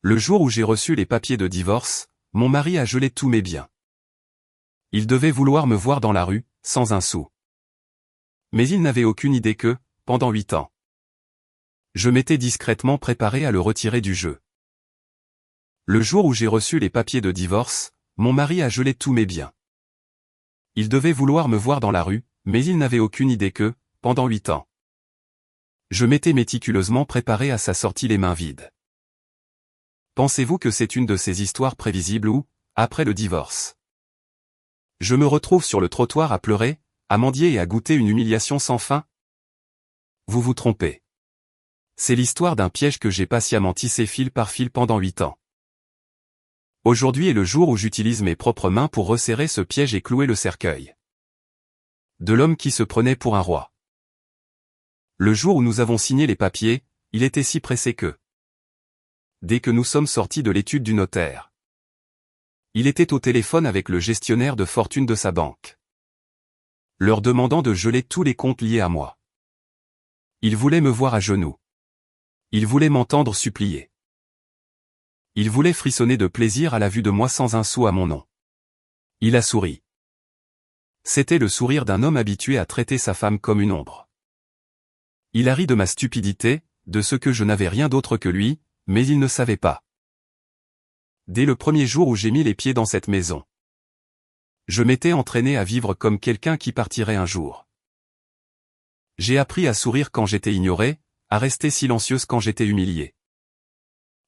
Le jour où j'ai reçu les papiers de divorce, mon mari a gelé tous mes biens. Il devait vouloir me voir dans la rue, sans un sou. Mais il n'avait aucune idée que, pendant 8 ans, je m'étais discrètement préparé à le retirer du jeu. Le jour où j'ai reçu les papiers de divorce, mon mari a gelé tous mes biens. Il devait vouloir me voir dans la rue, mais il n'avait aucune idée que, pendant 8 ans, je m'étais méticuleusement préparé à sa sortie les mains vides. Pensez-vous que c'est une de ces histoires prévisibles où, après le divorce, je me retrouve sur le trottoir à pleurer, à mendier et à goûter une humiliation sans fin? Vous vous trompez. C'est l'histoire d'un piège que j'ai patiemment tissé fil par fil pendant 8 ans. Aujourd'hui est le jour où j'utilise mes propres mains pour resserrer ce piège et clouer le cercueil de l'homme qui se prenait pour un roi. Le jour où nous avons signé les papiers, il était si pressé que, dès que nous sommes sortis de l'étude du notaire, il était au téléphone avec le gestionnaire de fortune de sa banque, leur demandant de geler tous les comptes liés à moi. Il voulait me voir à genoux. Il voulait m'entendre supplier. Il voulait frissonner de plaisir à la vue de moi sans un sou à mon nom. Il a souri. C'était le sourire d'un homme habitué à traiter sa femme comme une ombre. Il a ri de ma stupidité, de ce que je n'avais rien d'autre que lui, mais il ne savait pas. Dès le premier jour où j'ai mis les pieds dans cette maison, je m'étais entraîné à vivre comme quelqu'un qui partirait un jour. J'ai appris à sourire quand j'étais ignoré, à rester silencieuse quand j'étais humiliée,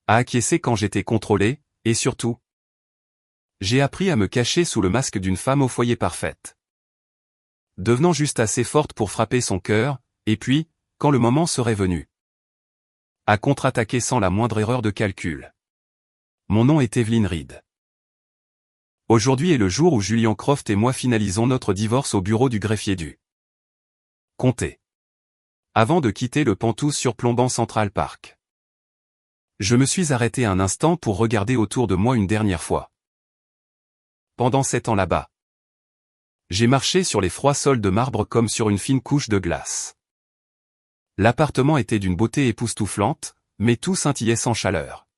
à acquiescer quand j'étais contrôlée, et surtout, j'ai appris à me cacher sous le masque d'une femme au foyer parfaite, devenant juste assez forte pour frapper son cœur, et puis, quand le moment serait venu, à contre-attaquer sans la moindre erreur de calcul. Mon nom est Evelyn Reed. Aujourd'hui est le jour où Julian Croft et moi finalisons notre divorce au bureau du greffier du comté, avant de quitter le pantoute surplombant Central Park. Je me suis arrêté un instant pour regarder autour de moi une dernière fois. Pendant 7 ans là-bas, j'ai marché sur les froids sols de marbre comme sur une fine couche de glace. L'appartement était d'une beauté époustouflante, mais tout scintillait sans chaleur.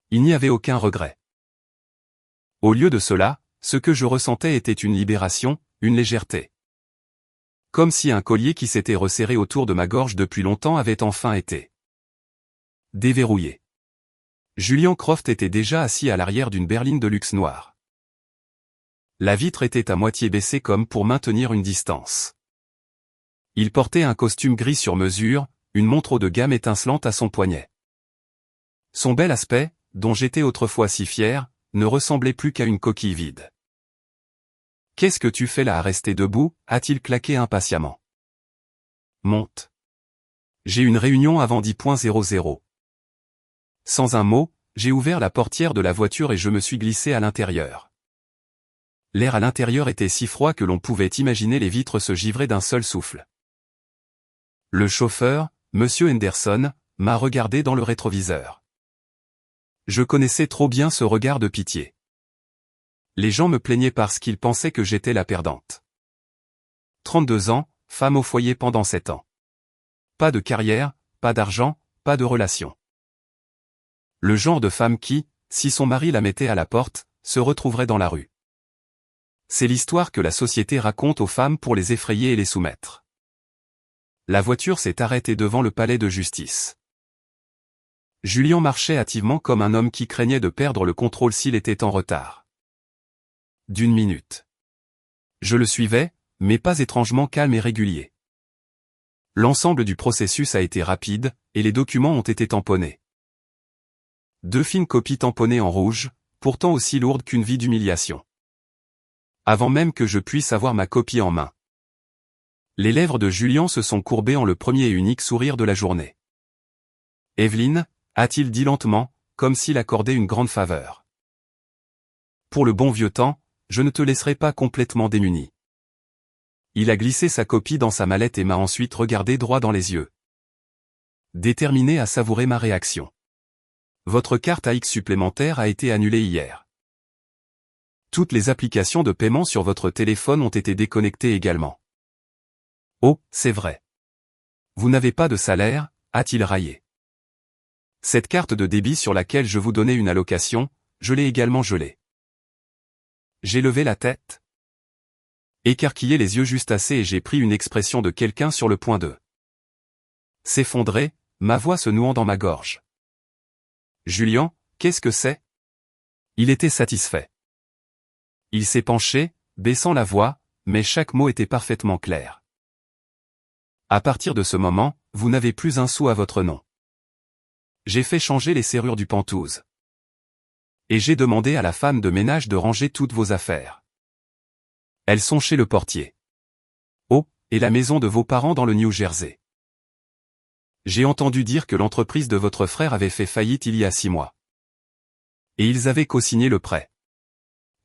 Il n'y avait aucun regret. Au lieu de cela, ce que je ressentais était une libération, une légèreté. Comme si un collier qui s'était resserré autour de ma gorge depuis longtemps avait enfin été déverrouillé. Julian Croft était déjà assis à l'arrière d'une berline de luxe noire. La vitre était à moitié baissée comme pour maintenir une distance. Il portait un costume gris sur mesure, une montre haut de gamme étincelante à son poignet. Son bel aspect, dont j'étais autrefois si fier, ne ressemblait plus qu'à une coquille vide. « Qu'est-ce que tu fais là à rester debout » a-t-il claqué impatiemment. « Monte. J'ai une réunion avant 10:00. » Sans un mot, j'ai ouvert la portière de la voiture et je me suis glissé à l'intérieur. L'air à l'intérieur était si froid que l'on pouvait imaginer les vitres se givrer d'un seul souffle. Le chauffeur, Monsieur Henderson, m'a regardé dans le rétroviseur. Je connaissais trop bien ce regard de pitié. Les gens me plaignaient parce qu'ils pensaient que j'étais la perdante. 32 ans, femme au foyer pendant 7 ans. Pas de carrière, pas d'argent, pas de relation. Le genre de femme qui, si son mari la mettait à la porte, se retrouverait dans la rue. C'est l'histoire que la société raconte aux femmes pour les effrayer et les soumettre. La voiture s'est arrêtée devant le palais de justice. Julian marchait hâtivement comme un homme qui craignait de perdre le contrôle s'il était en retard. D'une minute. Je le suivais, mais pas étrangement calme et régulier. L'ensemble du processus a été rapide, et les documents ont été tamponnés. 2 fines copies tamponnées en rouge, pourtant aussi lourdes qu'une vie d'humiliation. Avant même que je puisse avoir ma copie en main. Les lèvres de Julian se sont courbées en le premier et unique sourire de la journée. « Evelyn » a-t-il dit lentement, comme s'il accordait une grande faveur. « Pour le bon vieux temps, je ne te laisserai pas complètement démunie. » Il a glissé sa copie dans sa mallette et m'a ensuite regardé droit dans les yeux. Déterminé à savourer ma réaction. « Votre carte AX supplémentaire a été annulée hier. Toutes les applications de paiement sur votre téléphone ont été déconnectées également. » « Oh, c'est vrai. Vous n'avez pas de salaire » a-t-il raillé. Cette carte de débit sur laquelle je vous donnais une allocation, je l'ai également gelée. J'ai levé la tête, écarquillé les yeux juste assez et j'ai pris une expression de quelqu'un sur le point de s'effondrer, ma voix se nouant dans ma gorge. Julien, qu'est-ce que c'est? Il était satisfait. Il s'est penché, baissant la voix, mais chaque mot était parfaitement clair. À partir de ce moment, vous n'avez plus un sou à votre nom. J'ai fait changer les serrures du Penthouse. Et j'ai demandé à la femme de ménage de ranger toutes vos affaires. Elles sont chez le portier. Oh, et la maison de vos parents dans le New Jersey. J'ai entendu dire que l'entreprise de votre frère avait fait faillite il y a 6 mois. Et ils avaient co-signé le prêt.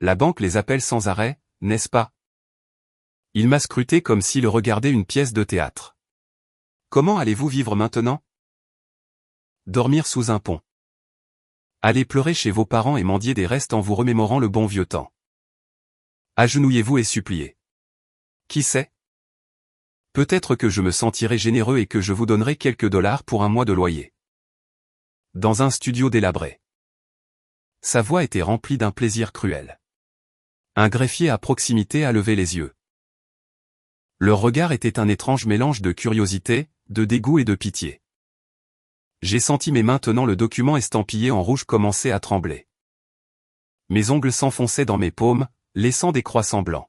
La banque les appelle sans arrêt, n'est-ce pas? Il m'a scruté comme s'il regardait une pièce de théâtre. Comment allez-vous vivre maintenant? Dormir sous un pont. Allez pleurer chez vos parents et mendier des restes en vous remémorant le bon vieux temps. Agenouillez-vous et suppliez. Qui sait? Peut-être que je me sentirai généreux et que je vous donnerai quelques dollars pour un mois de loyer. Dans un studio délabré. Sa voix était remplie d'un plaisir cruel. Un greffier à proximité a levé les yeux. Leur regard était un étrange mélange de curiosité, de dégoût et de pitié. J'ai senti mes mains tenant le document estampillé en rouge commencer à trembler. Mes ongles s'enfonçaient dans mes paumes, laissant des croissants blancs.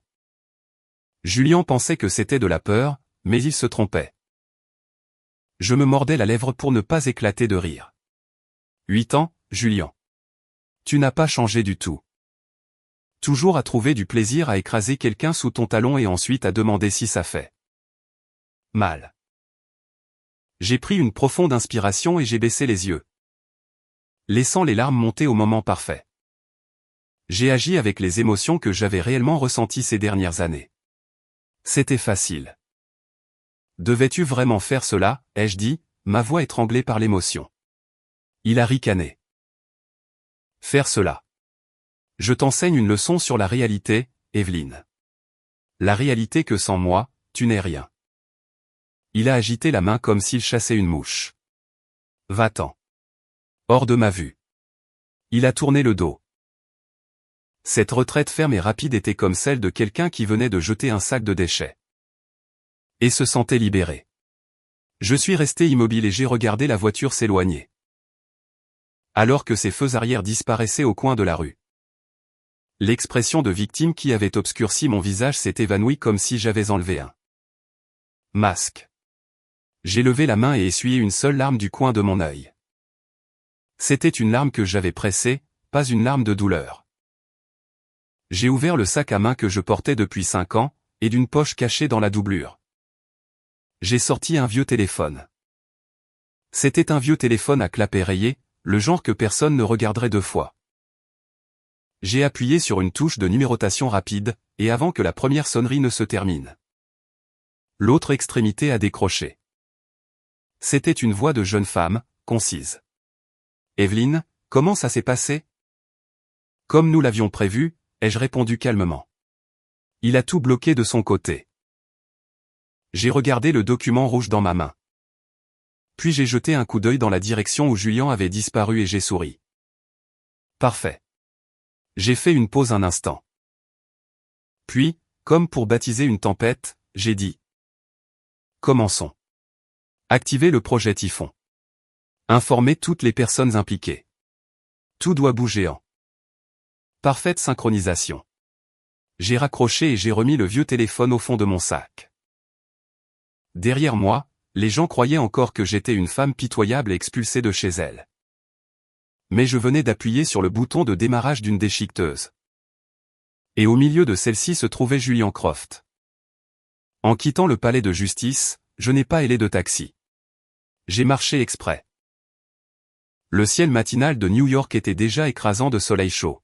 Julien pensait que c'était de la peur, mais il se trompait. Je me mordais la lèvre pour ne pas éclater de rire. 8 ans, Julien. Tu n'as pas changé du tout. Toujours à trouver du plaisir à écraser quelqu'un sous ton talon et ensuite à demander si ça fait mal. J'ai pris une profonde inspiration et j'ai baissé les yeux, laissant les larmes monter au moment parfait. J'ai agi avec les émotions que j'avais réellement ressenties ces dernières années. C'était facile. Devais-tu vraiment faire cela, ai-je dit, ma voix étranglée par l'émotion. Il a ricané. Faire cela. Je t'enseigne une leçon sur la réalité, Evelyne. La réalité que sans moi, tu n'es rien. Il a agité la main comme s'il chassait une mouche. Va-t'en. Hors de ma vue. Il a tourné le dos. Cette retraite ferme et rapide était comme celle de quelqu'un qui venait de jeter un sac de déchets. Et se sentait libéré. Je suis resté immobile et j'ai regardé la voiture s'éloigner. Alors que ses feux arrière disparaissaient au coin de la rue. L'expression de victime qui avait obscurci mon visage s'est évanouie comme si j'avais enlevé un masque. J'ai levé la main et essuyé une seule larme du coin de mon œil. C'était une larme que j'avais pressée, pas une larme de douleur. J'ai ouvert le sac à main que je portais depuis 5 ans, et d'une poche cachée dans la doublure. J'ai sorti un vieux téléphone. C'était un vieux téléphone à clapet rayé, le genre que personne ne regarderait 2 fois. J'ai appuyé sur une touche de numérotation rapide, et avant que la première sonnerie ne se termine, l'autre extrémité a décroché. C'était une voix de jeune femme, concise. Evelyne, comment ça s'est passé? Comme nous l'avions prévu, ai-je répondu calmement. Il a tout bloqué de son côté. J'ai regardé le document rouge dans ma main. Puis j'ai jeté un coup d'œil dans la direction où Julien avait disparu et j'ai souri. Parfait. J'ai fait une pause un instant. Puis, comme pour baptiser une tempête, j'ai dit. Commençons. Activez le projet Typhon. Informez toutes les personnes impliquées. Tout doit bouger en parfaite synchronisation. J'ai raccroché et j'ai remis le vieux téléphone au fond de mon sac. Derrière moi, les gens croyaient encore que j'étais une femme pitoyable expulsée de chez elle. Mais je venais d'appuyer sur le bouton de démarrage d'une déchiqueteuse. Et au milieu de celle-ci se trouvait Julien Croft. En quittant le palais de justice, je n'ai pas hélé de taxi. J'ai marché exprès. Le ciel matinal de New York était déjà écrasant de soleil chaud.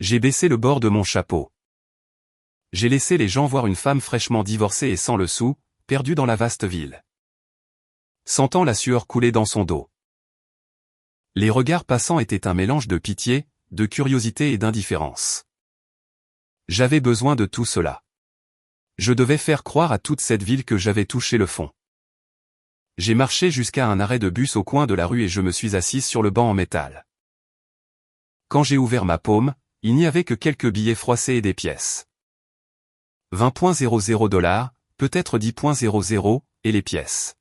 J'ai baissé le bord de mon chapeau. J'ai laissé les gens voir une femme fraîchement divorcée et sans le sou, perdue dans la vaste ville. Sentant la sueur couler dans son dos. Les regards passants étaient un mélange de pitié, de curiosité et d'indifférence. J'avais besoin de tout cela. Je devais faire croire à toute cette ville que j'avais touché le fond. J'ai marché jusqu'à un arrêt de bus au coin de la rue et je me suis assise sur le banc en métal. Quand j'ai ouvert ma paume, il n'y avait que quelques billets froissés et des pièces. 20,00 $, peut-être 10,00, et les pièces.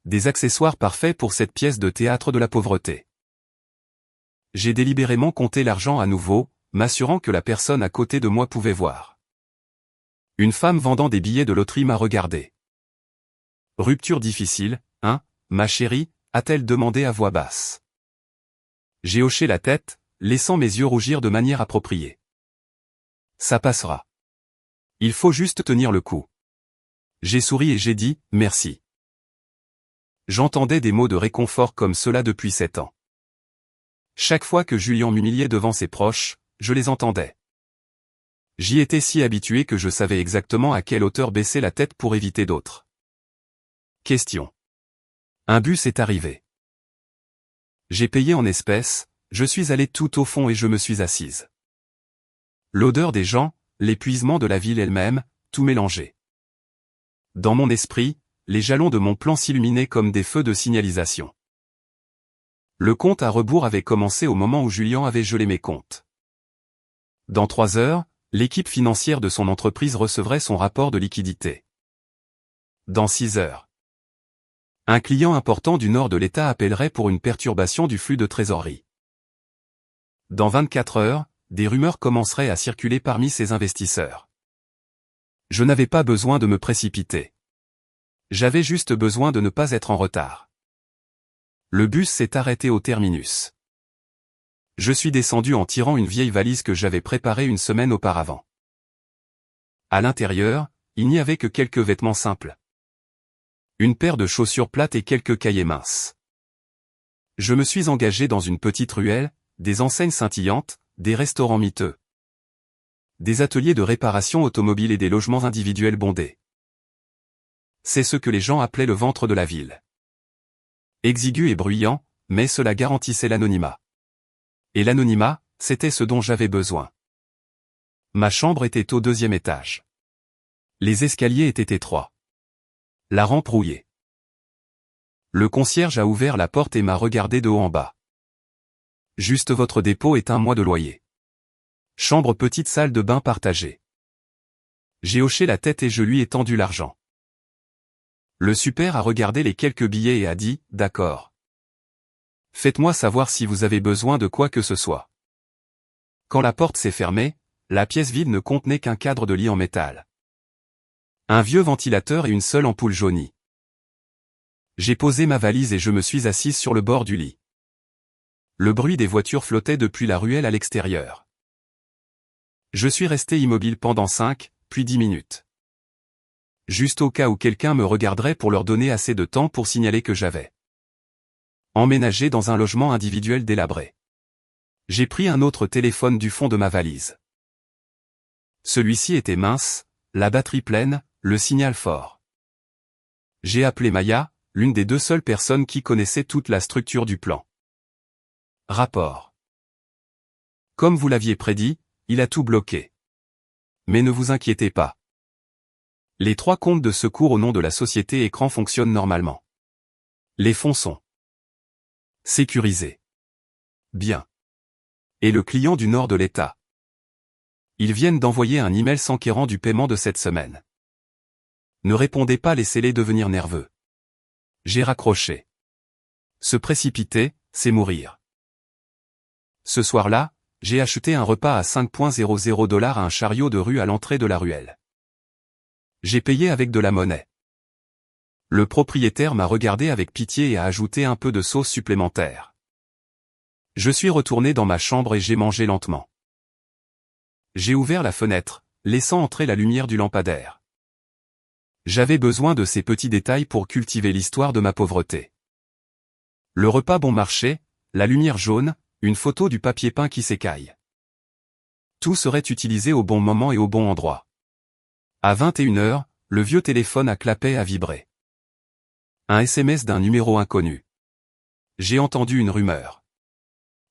Des accessoires parfaits pour cette pièce de théâtre de la pauvreté. J'ai délibérément compté l'argent à nouveau, m'assurant que la personne à côté de moi pouvait voir. Une femme vendant des billets de loterie m'a regardé. Rupture difficile, hein, ma chérie, a-t-elle demandé à voix basse. J'ai hoché la tête, laissant mes yeux rougir de manière appropriée. Ça passera. Il faut juste tenir le coup. J'ai souri et j'ai dit, merci. J'entendais des mots de réconfort comme cela depuis 7 ans. Chaque fois que Julien m'humiliait devant ses proches, je les entendais. J'y étais si habitué que je savais exactement à quelle hauteur baisser la tête pour éviter d'autres. Question. Un bus est arrivé. J'ai payé en espèces, je suis allé tout au fond et je me suis assise. L'odeur des gens, l'épuisement de la ville elle-même, tout mélangé. Dans mon esprit, les jalons de mon plan s'illuminaient comme des feux de signalisation. Le compte à rebours avait commencé au moment où Julien avait gelé mes comptes. Dans 3 heures, l'équipe financière de son entreprise recevrait son rapport de liquidité. Dans 6 heures, un client important du nord de l'État appellerait pour une perturbation du flux de trésorerie. Dans 24 heures, des rumeurs commenceraient à circuler parmi ces investisseurs. Je n'avais pas besoin de me précipiter. J'avais juste besoin de ne pas être en retard. Le bus s'est arrêté au terminus. Je suis descendu en tirant une vieille valise que j'avais préparée une semaine auparavant. À l'intérieur, il n'y avait que quelques vêtements simples. Une paire de chaussures plates et quelques cahiers minces. Je me suis engagé dans une petite ruelle, des enseignes scintillantes, des restaurants miteux. Des ateliers de réparation automobile et des logements individuels bondés. C'est ce que les gens appelaient le ventre de la ville. Exigu et bruyant, mais cela garantissait l'anonymat. Et l'anonymat, c'était ce dont j'avais besoin. Ma chambre était au 2e étage. Les escaliers étaient étroits. La rampe rouillée. Le concierge a ouvert la porte et m'a regardé de haut en bas. Juste votre dépôt est 1 mois de loyer. Chambre petite salle de bain partagée. J'ai hoché la tête et je lui ai tendu l'argent. Le super a regardé les quelques billets et a dit, d'accord. Faites-moi savoir si vous avez besoin de quoi que ce soit. Quand la porte s'est fermée, la pièce vide ne contenait qu'un cadre de lit en métal. Un vieux ventilateur et une seule ampoule jaunie. J'ai posé ma valise et je me suis assise sur le bord du lit. Le bruit des voitures flottait depuis la ruelle à l'extérieur. Je suis resté immobile pendant 5, puis 10 minutes. Juste au cas où quelqu'un me regarderait pour leur donner assez de temps pour signaler que j'avais emménagé dans un logement individuel délabré. J'ai pris un autre téléphone du fond de ma valise. Celui-ci était mince, la batterie pleine, le signal fort. J'ai appelé Maya, l'une des 2 seules personnes qui connaissait toute la structure du plan. Rapport. Comme vous l'aviez prédit, il a tout bloqué. Mais ne vous inquiétez pas. Les 3 comptes de secours au nom de la société Écran fonctionnent normalement. Les fonds sont sécurisés. Bien. Et le client du nord de l'État. Ils viennent d'envoyer un email s'enquérant du paiement de cette semaine. Ne répondez pas, laissez-les devenir nerveux. J'ai raccroché. Se précipiter, c'est mourir. Ce soir-là, j'ai acheté un repas à 5,00 $ à un chariot de rue à l'entrée de la ruelle. J'ai payé avec de la monnaie. Le propriétaire m'a regardé avec pitié et a ajouté un peu de sauce supplémentaire. Je suis retourné dans ma chambre et j'ai mangé lentement. J'ai ouvert la fenêtre, laissant entrer la lumière du lampadaire. J'avais besoin de ces petits détails pour cultiver l'histoire de ma pauvreté. Le repas bon marché, la lumière jaune, une photo du papier peint qui s'écaille. Tout serait utilisé au bon moment et au bon endroit. À 21 heures, le vieux téléphone à clapet a vibré. Un SMS d'un numéro inconnu. J'ai entendu une rumeur.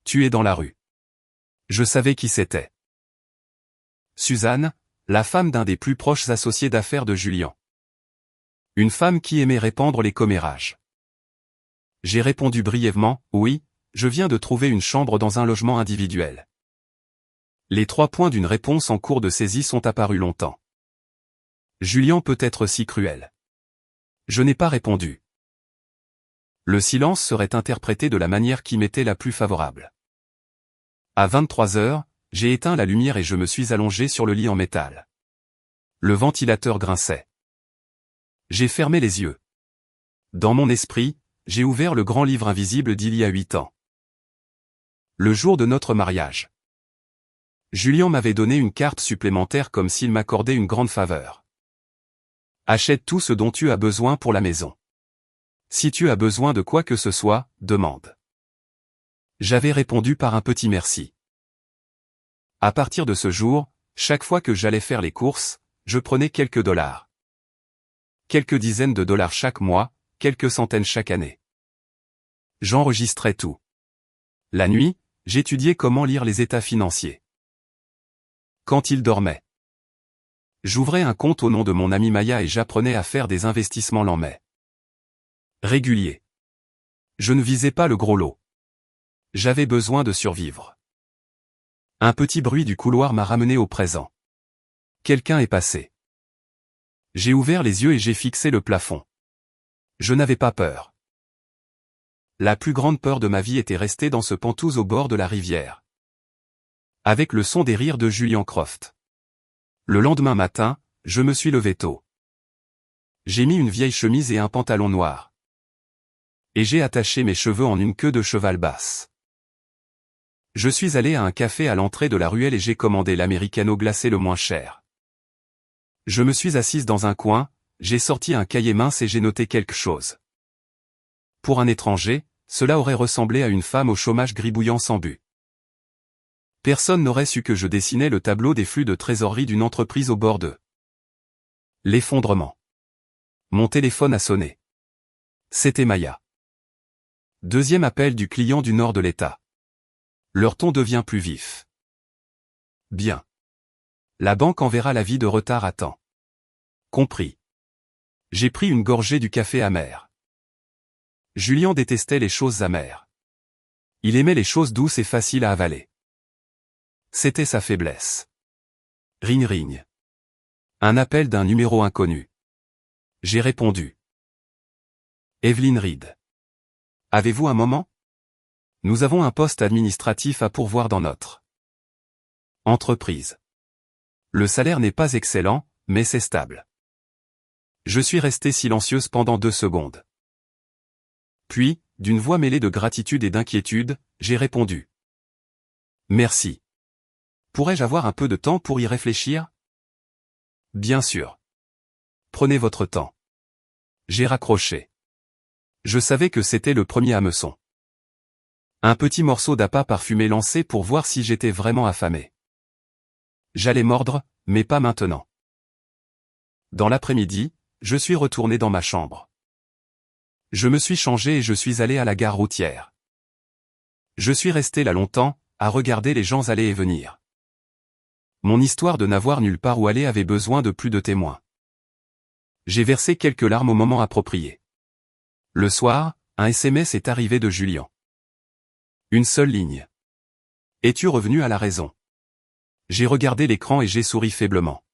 Tu es dans la rue. Je savais qui c'était. Suzanne, la femme d'un des plus proches associés d'affaires de Julien. Une femme qui aimait répandre les commérages. J'ai répondu brièvement, oui, je viens de trouver une chambre dans un logement individuel. Les 3 points d'une réponse en cours de saisie sont apparus longtemps. Julien peut être si cruel. Je n'ai pas répondu. Le silence serait interprété de la manière qui m'était la plus favorable. À 23 heures, j'ai éteint la lumière et je me suis allongé sur le lit en métal. Le ventilateur grinçait. J'ai fermé les yeux. Dans mon esprit, j'ai ouvert le grand livre invisible d'il y a 8 ans. Le jour de notre mariage. Julien m'avait donné une carte supplémentaire comme s'il m'accordait une grande faveur. Achète tout ce dont tu as besoin pour la maison. Si tu as besoin de quoi que ce soit, demande. J'avais répondu par un petit merci. À partir de ce jour, chaque fois que j'allais faire les courses, je prenais quelques dollars. Quelques dizaines de dollars chaque mois, quelques centaines chaque année. J'enregistrais tout. La nuit, j'étudiais comment lire les états financiers. Quand il dormait, j'ouvrais un compte au nom de mon ami Maya et j'apprenais à faire des investissements lents mais réguliers. Je ne visais pas le gros lot. J'avais besoin de survivre. Un petit bruit du couloir m'a ramené au présent. Quelqu'un est passé. J'ai ouvert les yeux et j'ai fixé le plafond. Je n'avais pas peur. La plus grande peur de ma vie était restée dans ce pentouse au bord de la rivière. Avec le son des rires de Julian Croft. Le lendemain matin, je me suis levé tôt. J'ai mis une vieille chemise et un pantalon noir. Et j'ai attaché mes cheveux en une queue de cheval basse. Je suis allé à un café à l'entrée de la ruelle et j'ai commandé l'americano glacé le moins cher. Je me suis assise dans un coin, j'ai sorti un cahier mince et j'ai noté quelque chose. Pour un étranger, cela aurait ressemblé à une femme au chômage gribouillant sans but. Personne n'aurait su que je dessinais le tableau des flux de trésorerie d'une entreprise au bord de l'effondrement. Mon téléphone a sonné. C'était Maya. Deuxième appel du client du nord de l'État. Leur ton devient plus vif. Bien. La banque enverra l'avis de retard à temps. Compris. J'ai pris une gorgée du café amer. Julien détestait les choses amères. Il aimait les choses douces et faciles à avaler. C'était sa faiblesse. Ring ring. Un appel d'un numéro inconnu. J'ai répondu. Evelyn Reed. Avez-vous un moment? Nous avons un poste administratif à pourvoir dans notre entreprise. Le salaire n'est pas excellent, mais c'est stable. Je suis restée silencieuse pendant 2 secondes. Puis, d'une voix mêlée de gratitude et d'inquiétude, j'ai répondu. Merci. Pourrais-je avoir un peu de temps pour y réfléchir? Bien sûr. Prenez votre temps. J'ai raccroché. Je savais que c'était le premier hameçon. Un petit morceau d'appât parfumé lancé pour voir si j'étais vraiment affamé. J'allais mordre, mais pas maintenant. Dans l'après-midi, je suis retourné dans ma chambre. Je me suis changé et je suis allé à la gare routière. Je suis resté là longtemps, à regarder les gens aller et venir. Mon histoire de n'avoir nulle part où aller avait besoin de plus de témoins. J'ai versé quelques larmes au moment approprié. Le soir, un SMS est arrivé de Julien. Une seule ligne. Es-tu revenu à la raison? J'ai regardé l'écran et j'ai souri faiblement.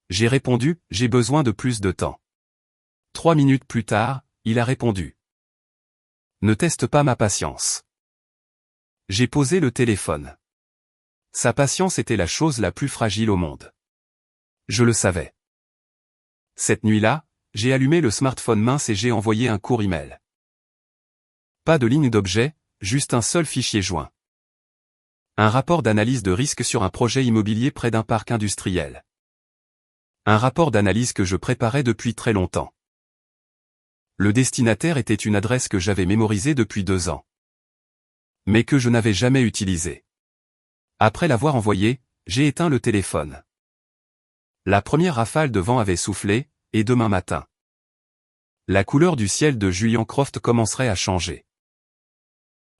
J'ai répondu, j'ai besoin de plus de temps. 3 minutes plus tard, il a répondu. Ne teste pas ma patience. J'ai posé le téléphone. Sa patience était la chose la plus fragile au monde. Je le savais. Cette nuit-là, j'ai allumé le smartphone mince et j'ai envoyé un court email. Pas de ligne d'objet, juste un seul fichier joint. Un rapport d'analyse de risque sur un projet immobilier près d'un parc industriel. Un rapport d'analyse que je préparais depuis très longtemps. Le destinataire était une adresse que j'avais mémorisée depuis 2 ans. Mais que je n'avais jamais utilisée. Après l'avoir envoyé, j'ai éteint le téléphone. La première rafale de vent avait soufflé, et demain matin, la couleur du ciel de Julian Croft commencerait à changer.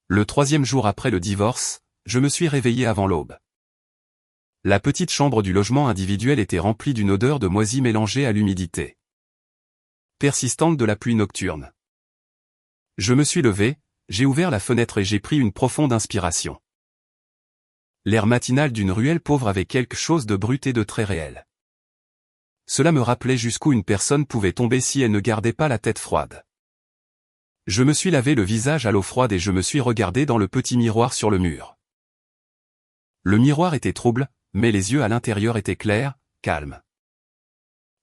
Le 3e jour après le divorce, je me suis réveillé avant l'aube. La petite chambre du logement individuel était remplie d'une odeur de moisi mélangée à l'humidité. persistante de la pluie nocturne. Je me suis levé, j'ai ouvert la fenêtre et j'ai pris une profonde inspiration. L'air matinal d'une ruelle pauvre avait quelque chose de brut et de très réel. Cela me rappelait jusqu'où une personne pouvait tomber si elle ne gardait pas la tête froide. Je me suis lavé le visage à l'eau froide et je me suis regardé dans le petit miroir sur le mur. Le miroir était trouble, mais les yeux à l'intérieur étaient clairs, calmes.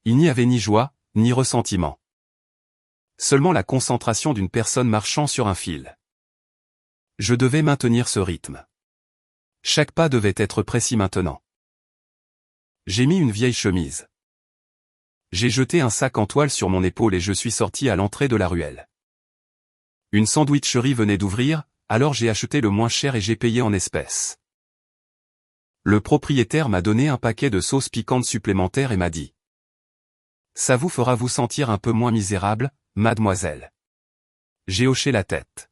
Il n'y avait ni joie, ni ressentiment. Seulement la concentration d'une personne marchant sur un fil. Je devais maintenir ce rythme. Chaque pas devait être précis maintenant. J'ai mis une vieille chemise. J'ai jeté un sac en toile sur mon épaule et je suis sorti à l'entrée de la ruelle. Une sandwicherie venait d'ouvrir, alors j'ai acheté le moins cher et j'ai payé en espèces. Le propriétaire m'a donné un paquet de sauces piquantes supplémentaires et m'a dit: Ça vous fera vous sentir un peu moins misérable, mademoiselle. J'ai hoché la tête.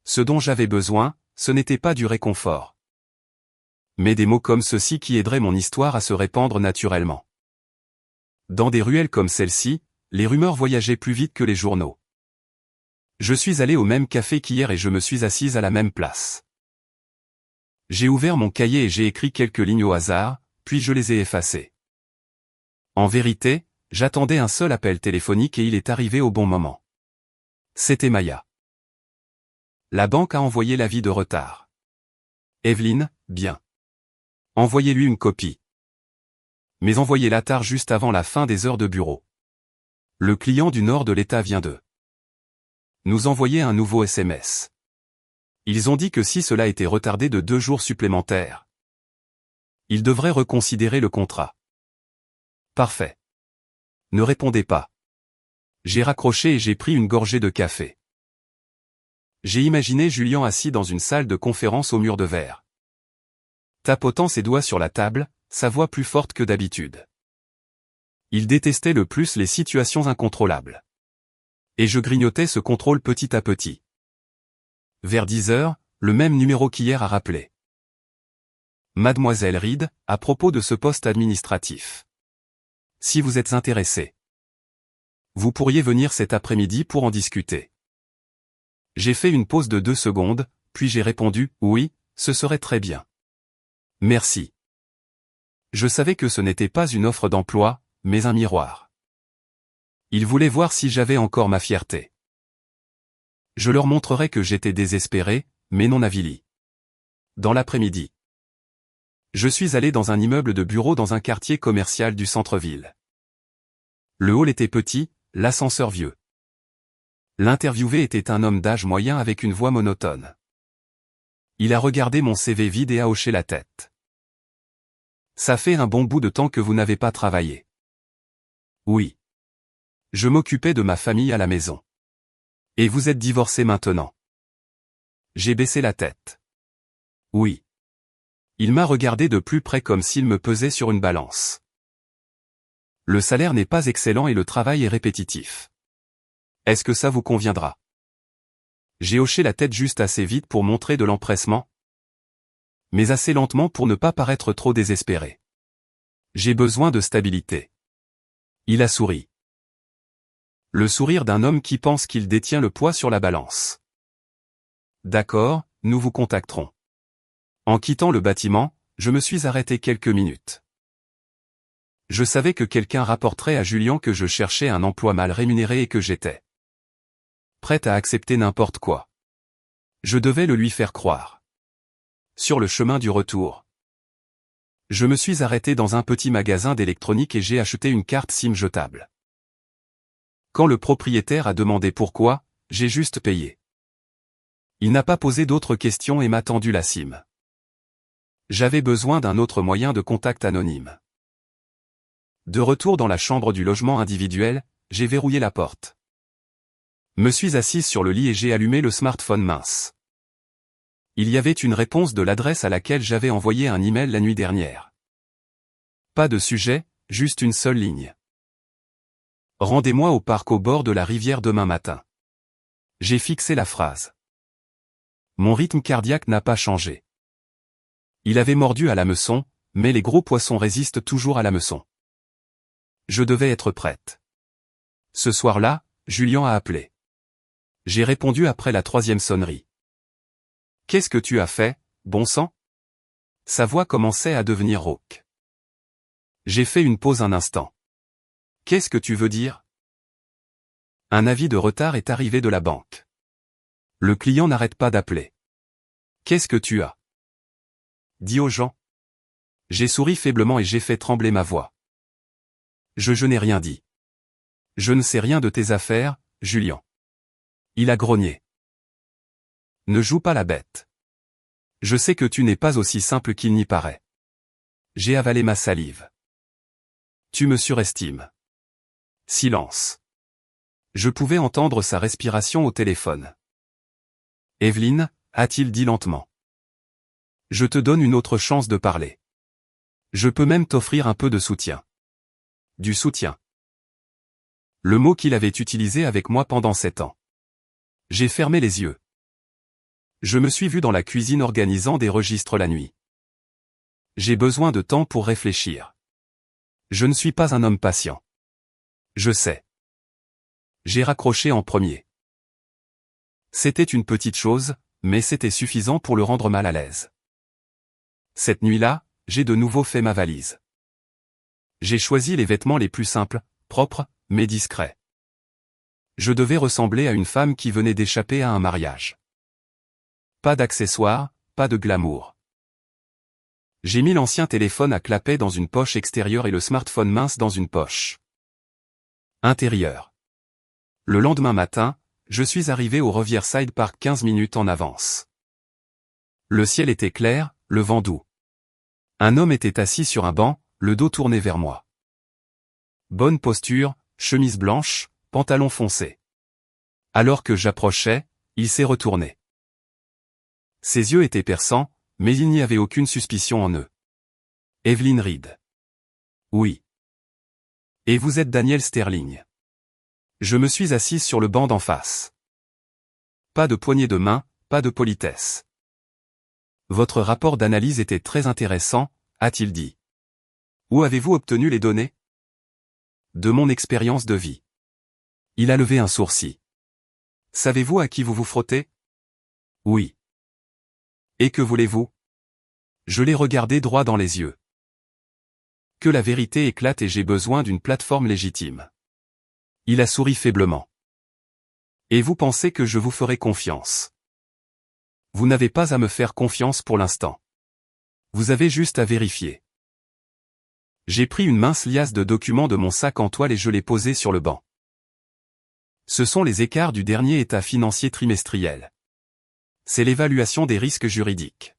Ce dont j'avais besoin, ce n'était pas du réconfort, mais des mots comme ceux-ci qui aideraient mon histoire à se répandre naturellement. Dans des ruelles comme celle-ci, les rumeurs voyageaient plus vite que les journaux. Je suis allé au même café qu'hier et je me suis assise à la même place. J'ai ouvert mon cahier et j'ai écrit quelques lignes au hasard, puis je les ai effacées. En vérité, j'attendais un seul appel téléphonique et il est arrivé au bon moment. C'était Maya. La banque a envoyé l'avis de retard. Evelyne, bien. Envoyez-lui une copie. Mais envoyez-la tard juste avant la fin des heures de bureau. Le client du nord de l'État vient de nous envoyer un nouveau SMS. Ils ont dit que si cela était retardé de 2 jours supplémentaires, ils devraient reconsidérer le contrat. Parfait. Ne répondez pas. J'ai raccroché et j'ai pris une gorgée de café. J'ai imaginé Julien assis dans une salle de conférence au mur de verre, tapotant ses doigts sur la table, sa voix plus forte que d'habitude. Il détestait le plus les situations incontrôlables. Et je grignotais ce contrôle petit à petit. Vers 10 heures, le même numéro qu'hier a rappelé. Mademoiselle Reed, à propos de ce poste administratif. Si vous êtes intéressé, vous pourriez venir cet après-midi pour en discuter. J'ai fait une pause de 2 secondes, puis j'ai répondu, oui, ce serait très bien. Merci. Je savais que ce n'était pas une offre d'emploi, mais un miroir. Ils voulaient voir si j'avais encore ma fierté. Je leur montrerai que j'étais désespéré, mais non avili. Dans l'après-midi, je suis allé dans un immeuble de bureaux dans un quartier commercial du centre-ville. Le hall était petit, l'ascenseur vieux. L'interviewé était un homme d'âge moyen avec une voix monotone. Il a regardé mon CV vide et a hoché la tête. Ça fait un bon bout de temps que vous n'avez pas travaillé. Oui. Je m'occupais de ma famille à la maison. Et vous êtes divorcé maintenant. J'ai baissé la tête. Oui. Il m'a regardé de plus près comme s'il me pesait sur une balance. Le salaire n'est pas excellent et le travail est répétitif. Est-ce que ça vous conviendra? J'ai hoché la tête juste assez vite pour montrer de l'empressement, mais assez lentement pour ne pas paraître trop désespéré. J'ai besoin de stabilité. Il a souri. Le sourire d'un homme qui pense qu'il détient le poids sur la balance. D'accord, nous vous contacterons. En quittant le bâtiment, je me suis arrêté quelques minutes. Je savais que quelqu'un rapporterait à Julien que je cherchais un emploi mal rémunéré et que j'étais prêt à accepter n'importe quoi. Je devais le lui faire croire. Sur le chemin du retour, je me suis arrêté dans un petit magasin d'électronique et j'ai acheté une carte SIM jetable. Quand le propriétaire a demandé pourquoi, j'ai juste payé. Il n'a pas posé d'autres questions et m'a tendu la SIM. J'avais besoin d'un autre moyen de contact anonyme. De retour dans la chambre du logement individuel, j'ai verrouillé la porte. Me suis assise sur le lit et j'ai allumé le smartphone mince. Il y avait une réponse de l'adresse à laquelle j'avais envoyé un email la nuit dernière. Pas de sujet, juste une seule ligne. Rendez-moi au parc au bord de la rivière demain matin. J'ai fixé la phrase. Mon rythme cardiaque n'a pas changé. Il avait mordu à l'hameçon, mais les gros poissons résistent toujours à l'hameçon. Je devais être prête. Ce soir-là, Julien a appelé. J'ai répondu après la 3e sonnerie. Qu'est-ce que tu as fait, bon sang? Sa voix commençait à devenir rauque. J'ai fait une pause un instant. Qu'est-ce que tu veux dire? Un avis de retard est arrivé de la banque. Le client n'arrête pas d'appeler. Qu'est-ce que tu as? Dis aux gens. J'ai souri faiblement et j'ai fait trembler ma voix. Je n'ai rien dit. Je ne sais rien de tes affaires, Julien. Il a grogné. Ne joue pas la bête. Je sais que tu n'es pas aussi simple qu'il n'y paraît. J'ai avalé ma salive. Tu me surestimes. Silence. Je pouvais entendre sa respiration au téléphone. Evelyne, a-t-il dit lentement. Je te donne une autre chance de parler. Je peux même t'offrir un peu de soutien. Du soutien. Le mot qu'il avait utilisé avec moi pendant 7 ans. J'ai fermé les yeux. Je me suis vu dans la cuisine organisant des registres la nuit. J'ai besoin de temps pour réfléchir. Je ne suis pas un homme patient. Je sais. J'ai raccroché en premier. C'était une petite chose, mais c'était suffisant pour le rendre mal à l'aise. Cette nuit-là, j'ai de nouveau fait ma valise. J'ai choisi les vêtements les plus simples, propres, mais discrets. Je devais ressembler à une femme qui venait d'échapper à un mariage. Pas d'accessoires, pas de glamour. J'ai mis l'ancien téléphone à clapet dans une poche extérieure et le smartphone mince dans une poche intérieure. Le lendemain matin, je suis arrivé au Riverside Park 15 minutes en avance. Le ciel était clair, le vent doux. Un homme était assis sur un banc, le dos tourné vers moi. Bonne posture, chemise blanche, pantalon foncé. Alors que j'approchais, il s'est retourné. Ses yeux étaient perçants, mais il n'y avait aucune suspicion en eux. Evelyn Reed. Oui. Et vous êtes Daniel Sterling. Je me suis assise sur le banc d'en face. Pas de poignée de main, pas de politesse. Votre rapport d'analyse était très intéressant, a-t-il dit. Où avez-vous obtenu les données? De mon expérience de vie. Il a levé un sourcil. Savez-vous à qui vous vous frottez? Oui. Et que voulez-vous? Je l'ai regardé droit dans les yeux. Que la vérité éclate et j'ai besoin d'une plateforme légitime. Il a souri faiblement. Et vous pensez que je vous ferai confiance? Vous n'avez pas à me faire confiance pour l'instant. Vous avez juste à vérifier. J'ai pris une mince liasse de documents de mon sac en toile et je l'ai posée sur le banc. Ce sont les écarts du dernier état financier trimestriel. C'est l'évaluation des risques juridiques.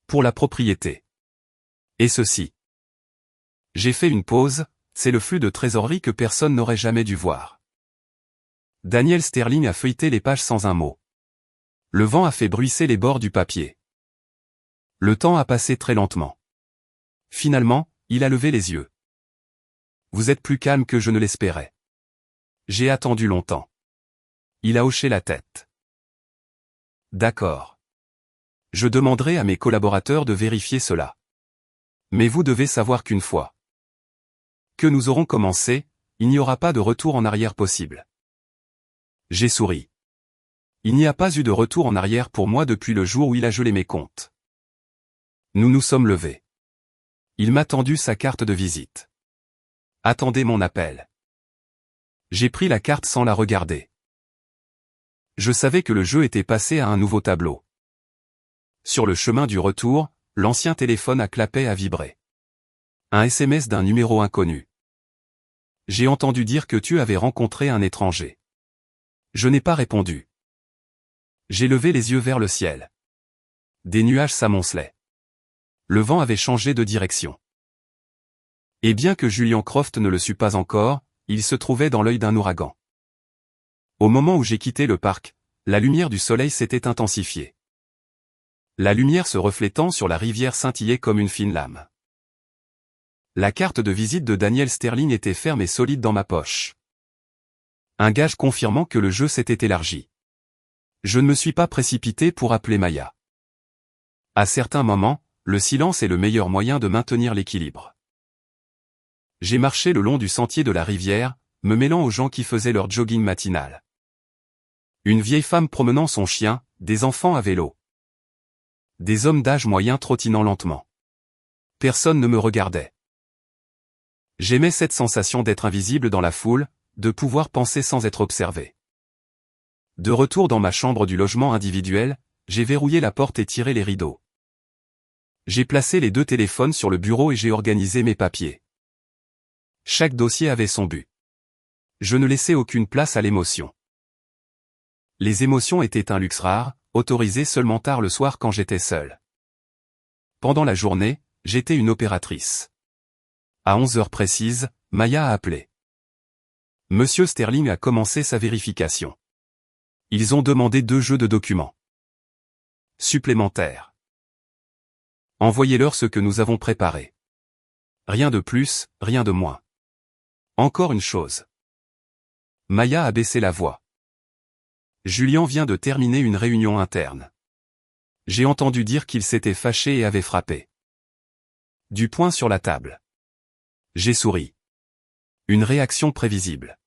Pour la propriété. Et ceci. J'ai fait une pause, c'est le flux de trésorerie que personne n'aurait jamais dû voir. Daniel Sterling a feuilleté les pages sans un mot. Le vent a fait bruisser les bords du papier. Le temps a passé très lentement. Finalement, il a levé les yeux. Vous êtes plus calme que je ne l'espérais. J'ai attendu longtemps. Il a hoché la tête. D'accord. Je demanderai à mes collaborateurs de vérifier cela. Mais vous devez savoir qu'une fois que nous aurons commencé, il n'y aura pas de retour en arrière possible. J'ai souri. Il n'y a pas eu de retour en arrière pour moi depuis le jour où il a gelé mes comptes. Nous nous sommes levés. Il m'a tendu sa carte de visite. Attendez mon appel. J'ai pris la carte sans la regarder. Je savais que le jeu était passé à un nouveau tableau. Sur le chemin du retour, l'ancien téléphone à clapet a vibré. Un SMS d'un numéro inconnu. J'ai entendu dire que tu avais rencontré un étranger. Je n'ai pas répondu. J'ai levé les yeux vers le ciel. Des nuages s'amoncelaient. Le vent avait changé de direction. Et bien que Julian Croft ne le sût pas encore, il se trouvait dans l'œil d'un ouragan. Au moment où j'ai quitté le parc, la lumière du soleil s'était intensifiée. La lumière se reflétant sur la rivière scintillait comme une fine lame. La carte de visite de Daniel Sterling était ferme et solide dans ma poche. Un gage confirmant que le jeu s'était élargi. Je ne me suis pas précipité pour appeler Maya. À certains moments, le silence est le meilleur moyen de maintenir l'équilibre. J'ai marché le long du sentier de la rivière, me mêlant aux gens qui faisaient leur jogging matinal. Une vieille femme promenant son chien, des enfants à vélo. Des hommes d'âge moyen trottinant lentement. Personne ne me regardait. J'aimais cette sensation d'être invisible dans la foule, de pouvoir penser sans être observé. De retour dans ma chambre du logement individuel, j'ai verrouillé la porte et tiré les rideaux. J'ai placé les 2 téléphones sur le bureau et j'ai organisé mes papiers. Chaque dossier avait son but. Je ne laissais aucune place à l'émotion. Les émotions étaient un luxe rare, autorisé seulement tard le soir quand j'étais seul. Pendant la journée, j'étais une opératrice. À 11 heures précises, Maya a appelé. Monsieur Sterling a commencé sa vérification. Ils ont demandé 2 jeux de documents supplémentaires. Envoyez-leur ce que nous avons préparé. Rien de plus, rien de moins. Encore une chose. Maya a baissé la voix. Julien vient de terminer une réunion interne. J'ai entendu dire qu'il s'était fâché et avait frappé. Du poing sur la table. J'ai souri. Une réaction prévisible.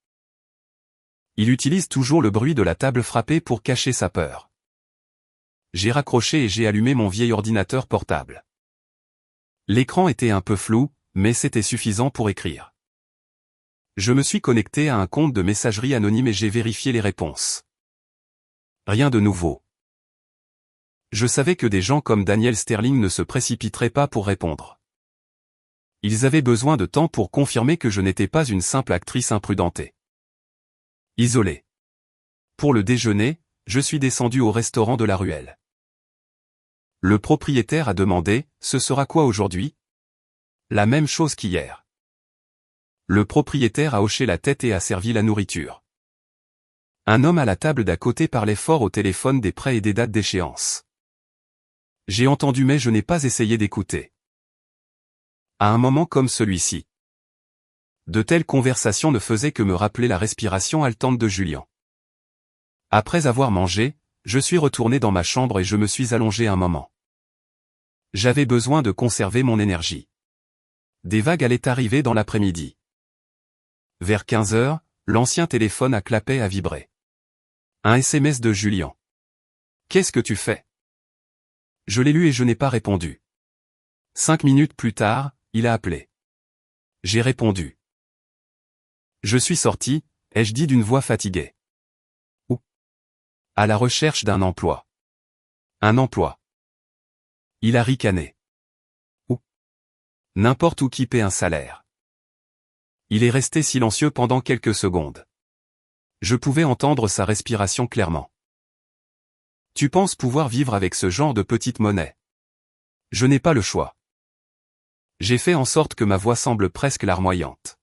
Il utilise toujours le bruit de la table frappée pour cacher sa peur. J'ai raccroché et j'ai allumé mon vieil ordinateur portable. L'écran était un peu flou, mais c'était suffisant pour écrire. Je me suis connecté à un compte de messagerie anonyme et j'ai vérifié les réponses. Rien de nouveau. Je savais que des gens comme Daniel Sterling ne se précipiteraient pas pour répondre. Ils avaient besoin de temps pour confirmer que je n'étais pas une simple actrice imprudentée. Isolé. Pour le déjeuner, je suis descendu au restaurant de la ruelle. Le propriétaire a demandé, « Ce sera quoi aujourd'hui ?» La même chose qu'hier. Le propriétaire a hoché la tête et a servi la nourriture. Un homme à la table d'à côté parlait fort au téléphone des prêts et des dates d'échéance. J'ai entendu mais je n'ai pas essayé d'écouter. À un moment comme celui-ci. De telles conversations ne faisaient que me rappeler la respiration haletante de Julien. Après avoir mangé, je suis retourné dans ma chambre et je me suis allongé un moment. J'avais besoin de conserver mon énergie. Des vagues allaient arriver dans l'après-midi. Vers 15 heures, l'ancien téléphone à clapet a vibré. Un SMS de Julien. « Qu'est-ce que tu fais ?» Je l'ai lu et je n'ai pas répondu. 5 minutes plus tard, il a appelé. J'ai répondu. Je suis sorti, ai-je dit d'une voix fatiguée. Où ? À la recherche d'un emploi. Un emploi. Il a ricané. Où ? N'importe où qui paie un salaire. Il est resté silencieux pendant quelques secondes. Je pouvais entendre sa respiration clairement. Tu penses pouvoir vivre avec ce genre de petite monnaie ? Je n'ai pas le choix. J'ai fait en sorte que ma voix semble presque larmoyante.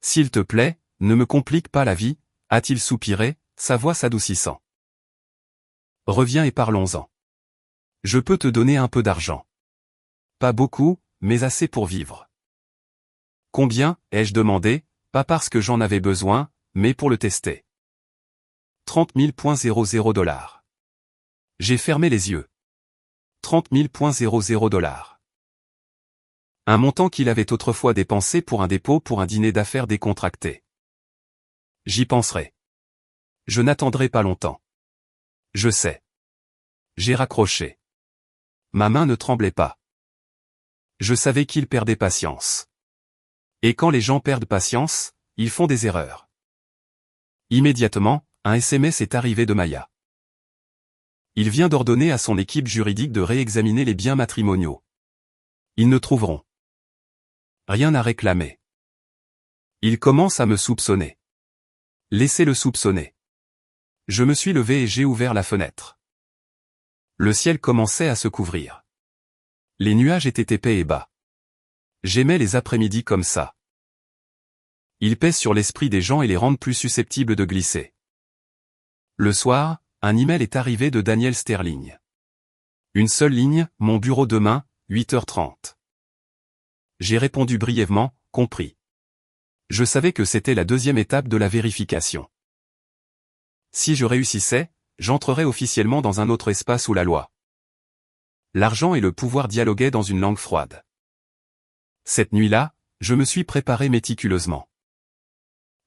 S'il te plaît, ne me complique pas la vie, a-t-il soupiré, sa voix s'adoucissant. Reviens et parlons-en. Je peux te donner un peu d'argent. Pas beaucoup, mais assez pour vivre. Combien, ai-je demandé, pas parce que j'en avais besoin, mais pour le tester. 30 000,00 $. J'ai fermé les yeux. 30 000,00 $. Un montant qu'il avait autrefois dépensé pour un dépôt pour un dîner d'affaires décontracté. J'y penserai. Je n'attendrai pas longtemps. Je sais. J'ai raccroché. Ma main ne tremblait pas. Je savais qu'il perdait patience. Et quand les gens perdent patience, ils font des erreurs. Immédiatement, un SMS est arrivé de Maya. Il vient d'ordonner à son équipe juridique de réexaminer les biens matrimoniaux. Ils ne trouveront rien à réclamer. Il commence à me soupçonner. Laissez-le soupçonner. Je me suis levé et j'ai ouvert la fenêtre. Le ciel commençait à se couvrir. Les nuages étaient épais et bas. J'aimais les après-midi comme ça. Ils pèsent sur l'esprit des gens et les rendent plus susceptibles de glisser. Le soir, un email est arrivé de Daniel Sterling. Une seule ligne, mon bureau demain, 8h30. J'ai répondu brièvement, compris. Je savais que c'était la deuxième étape de la vérification. Si je réussissais, j'entrerais officiellement dans un autre espace où la loi, l'argent et le pouvoir dialoguaient dans une langue froide. Cette nuit-là, je me suis préparé méticuleusement.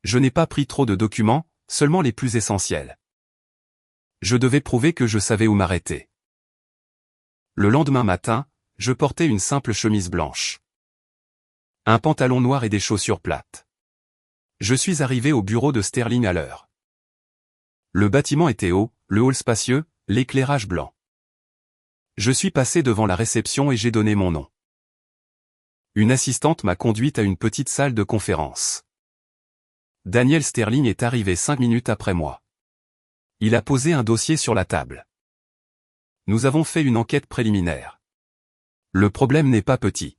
Je n'ai pas pris trop de documents, seulement les plus essentiels. Je devais prouver que je savais où m'arrêter. Le lendemain matin, je portais une simple chemise blanche, un pantalon noir et des chaussures plates. Je suis arrivé au bureau de Sterling à l'heure. Le bâtiment était haut, le hall spacieux, l'éclairage blanc. Je suis passé devant la réception et j'ai donné mon nom. Une assistante m'a conduite à une petite salle de conférence. Daniel Sterling est arrivé 5 minutes après moi. Il a posé un dossier sur la table. Nous avons fait une enquête préliminaire. Le problème n'est pas petit.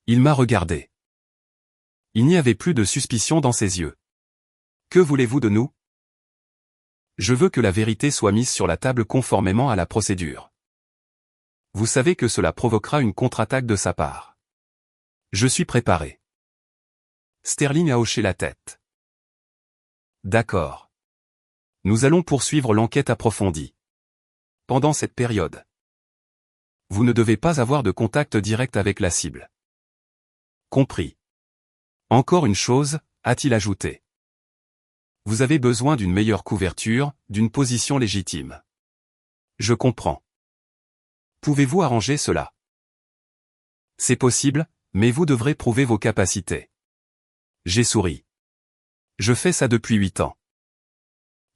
Il m'a regardé. Il n'y avait plus de suspicion dans ses yeux. Que voulez-vous de nous? Je veux que la vérité soit mise sur la table conformément à la procédure. Vous savez que cela provoquera une contre-attaque de sa part. Je suis préparé. Sterling a hoché la tête. D'accord. Nous allons poursuivre l'enquête approfondie. Pendant cette période, vous ne devez pas avoir de contact direct avec la cible. Compris. Encore une chose, a-t-il ajouté. Vous avez besoin d'une meilleure couverture, d'une position légitime. Je comprends. Pouvez-vous arranger cela? C'est possible, mais vous devrez prouver vos capacités. J'ai souri. Je fais ça depuis 8 ans.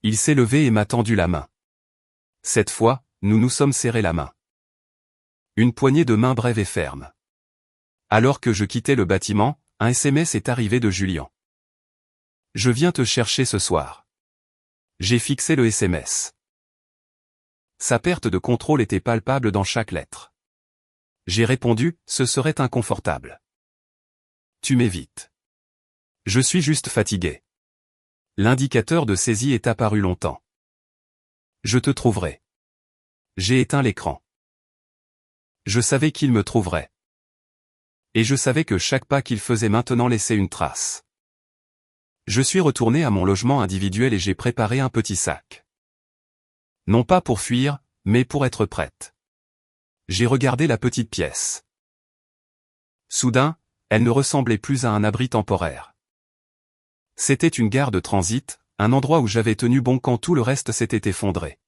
Il s'est levé et m'a tendu la main. Cette fois, nous nous sommes serrés la main. Une poignée de main brève et ferme. Alors que je quittais le bâtiment, un SMS est arrivé de Julian. Je viens te chercher ce soir. J'ai fixé le SMS. Sa perte de contrôle était palpable dans chaque lettre. J'ai répondu, ce serait inconfortable. Tu m'évites. Je suis juste fatigué. L'indicateur de saisie est apparu longtemps. Je te trouverai. J'ai éteint l'écran. Je savais qu'il me trouverait. Et je savais que chaque pas qu'il faisait maintenant laissait une trace. Je suis retourné à mon logement individuel et j'ai préparé un petit sac. Non pas pour fuir, mais pour être prête. J'ai regardé la petite pièce. Soudain, elle ne ressemblait plus à un abri temporaire. C'était une gare de transit, un endroit où j'avais tenu bon quand tout le reste s'était effondré.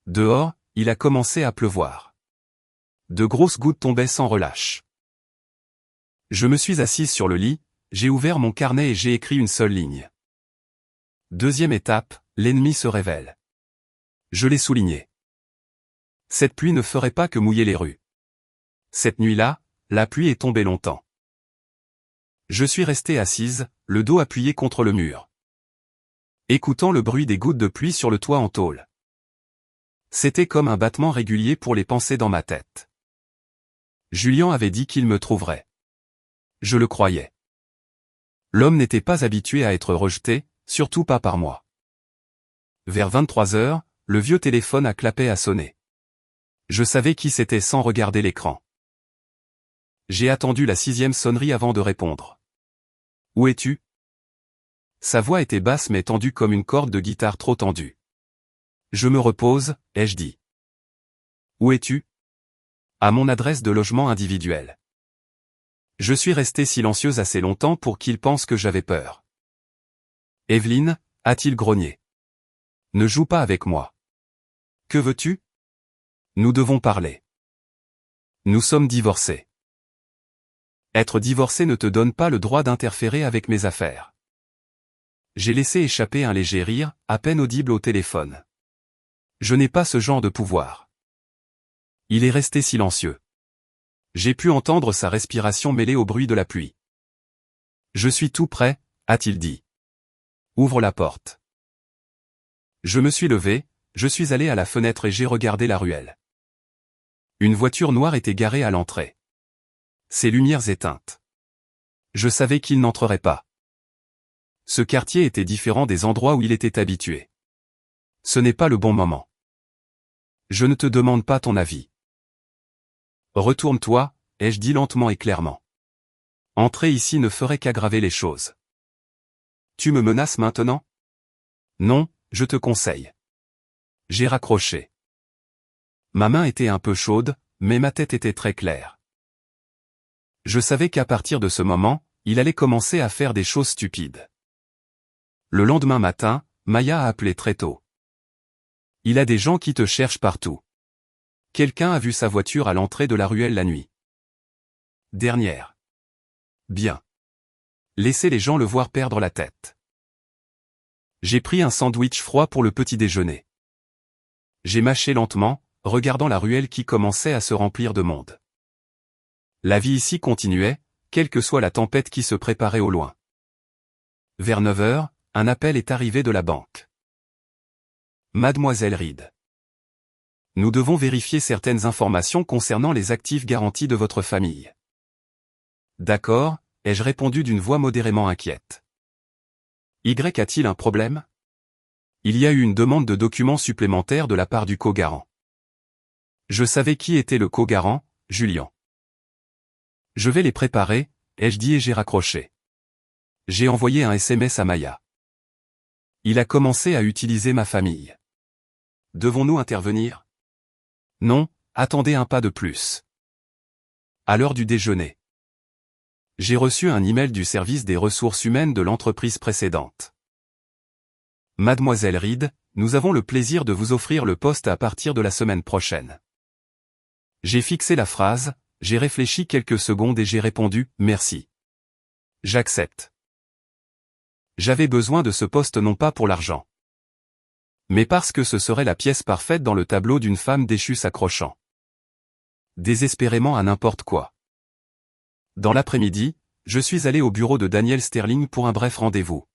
Dehors, il a commencé à pleuvoir. De grosses gouttes tombaient sans relâche. Je me suis assise sur le lit, j'ai ouvert mon carnet et j'ai écrit une seule ligne. Deuxième étape, l'ennemi se révèle. Je l'ai souligné. Cette pluie ne ferait pas que mouiller les rues. Cette nuit-là, la pluie est tombée longtemps. Je suis restée assise, le dos appuyé contre le mur, écoutant le bruit des gouttes de pluie sur le toit en tôle. C'était comme un battement régulier pour les pensées dans ma tête. Julian avait dit qu'il me trouverait. Je le croyais. L'homme n'était pas habitué à être rejeté, surtout pas par moi. Vers 23 heures, le vieux téléphone à clapet a sonné. Je savais qui c'était sans regarder l'écran. J'ai attendu la 6e sonnerie avant de répondre. Où es-tu? Sa voix était basse mais tendue comme une corde de guitare trop tendue. Je me repose, ai-je dit. Où es-tu? À mon adresse de logement individuel. Je suis restée silencieuse assez longtemps pour qu'il pense que j'avais peur. Evelyne, a-t-il grogné. Ne joue pas avec moi. Que veux-tu? Nous devons parler. Nous sommes divorcés. Être divorcé ne te donne pas le droit d'interférer avec mes affaires. J'ai laissé échapper un léger rire, à peine audible au téléphone. Je n'ai pas ce genre de pouvoir. Il est resté silencieux. J'ai pu entendre sa respiration mêlée au bruit de la pluie. Je suis tout prêt, a-t-il dit. Ouvre la porte. Je me suis levé, je suis allé à la fenêtre et j'ai regardé la ruelle. Une voiture noire était garée à l'entrée. Ses lumières éteintes. Je savais qu'il n'entrerait pas. Ce quartier était différent des endroits où il était habitué. Ce n'est pas le bon moment. Je ne te demande pas ton avis. Retourne-toi, ai-je dit lentement et clairement. Entrer ici ne ferait qu'aggraver les choses. Tu me menaces maintenant? Non, je te conseille. J'ai raccroché. Ma main était un peu chaude, mais ma tête était très claire. Je savais qu'à partir de ce moment, il allait commencer à faire des choses stupides. Le lendemain matin, Maya a appelé très tôt. Il a des gens qui te cherchent partout. Quelqu'un a vu sa voiture à l'entrée de la ruelle la nuit dernière. Bien. Laissez les gens le voir perdre la tête. J'ai pris un sandwich froid pour le petit déjeuner. J'ai mâché lentement, regardant la ruelle qui commençait à se remplir de monde. La vie ici continuait, quelle que soit la tempête qui se préparait au loin. Vers 9 heures, un appel est arrivé de la banque. Mademoiselle Reed. Nous devons vérifier certaines informations concernant les actifs garantis de votre famille. D'accord, ai-je répondu d'une voix modérément inquiète. Y a-t-il un problème? Il y a eu une demande de documents supplémentaires de la part du co-garant. Je savais qui était le co-garant, Julian. Je vais les préparer, ai-je dit et j'ai raccroché. J'ai envoyé un SMS à Maya. Il a commencé à utiliser ma famille. Devons-nous intervenir? Non, attendez un pas de plus. À l'heure du déjeuner. J'ai reçu un email du service des ressources humaines de l'entreprise précédente. Mademoiselle Reed, nous avons le plaisir de vous offrir le poste à partir de la semaine prochaine. J'ai fixé la phrase, j'ai réfléchi quelques secondes et j'ai répondu « Merci. J'accepte. » J'avais besoin de ce poste non pas pour l'argent, mais parce que ce serait la pièce parfaite dans le tableau d'une femme déchue s'accrochant désespérément à n'importe quoi. Dans l'après-midi, je suis allé au bureau de Daniel Sterling pour un bref rendez-vous.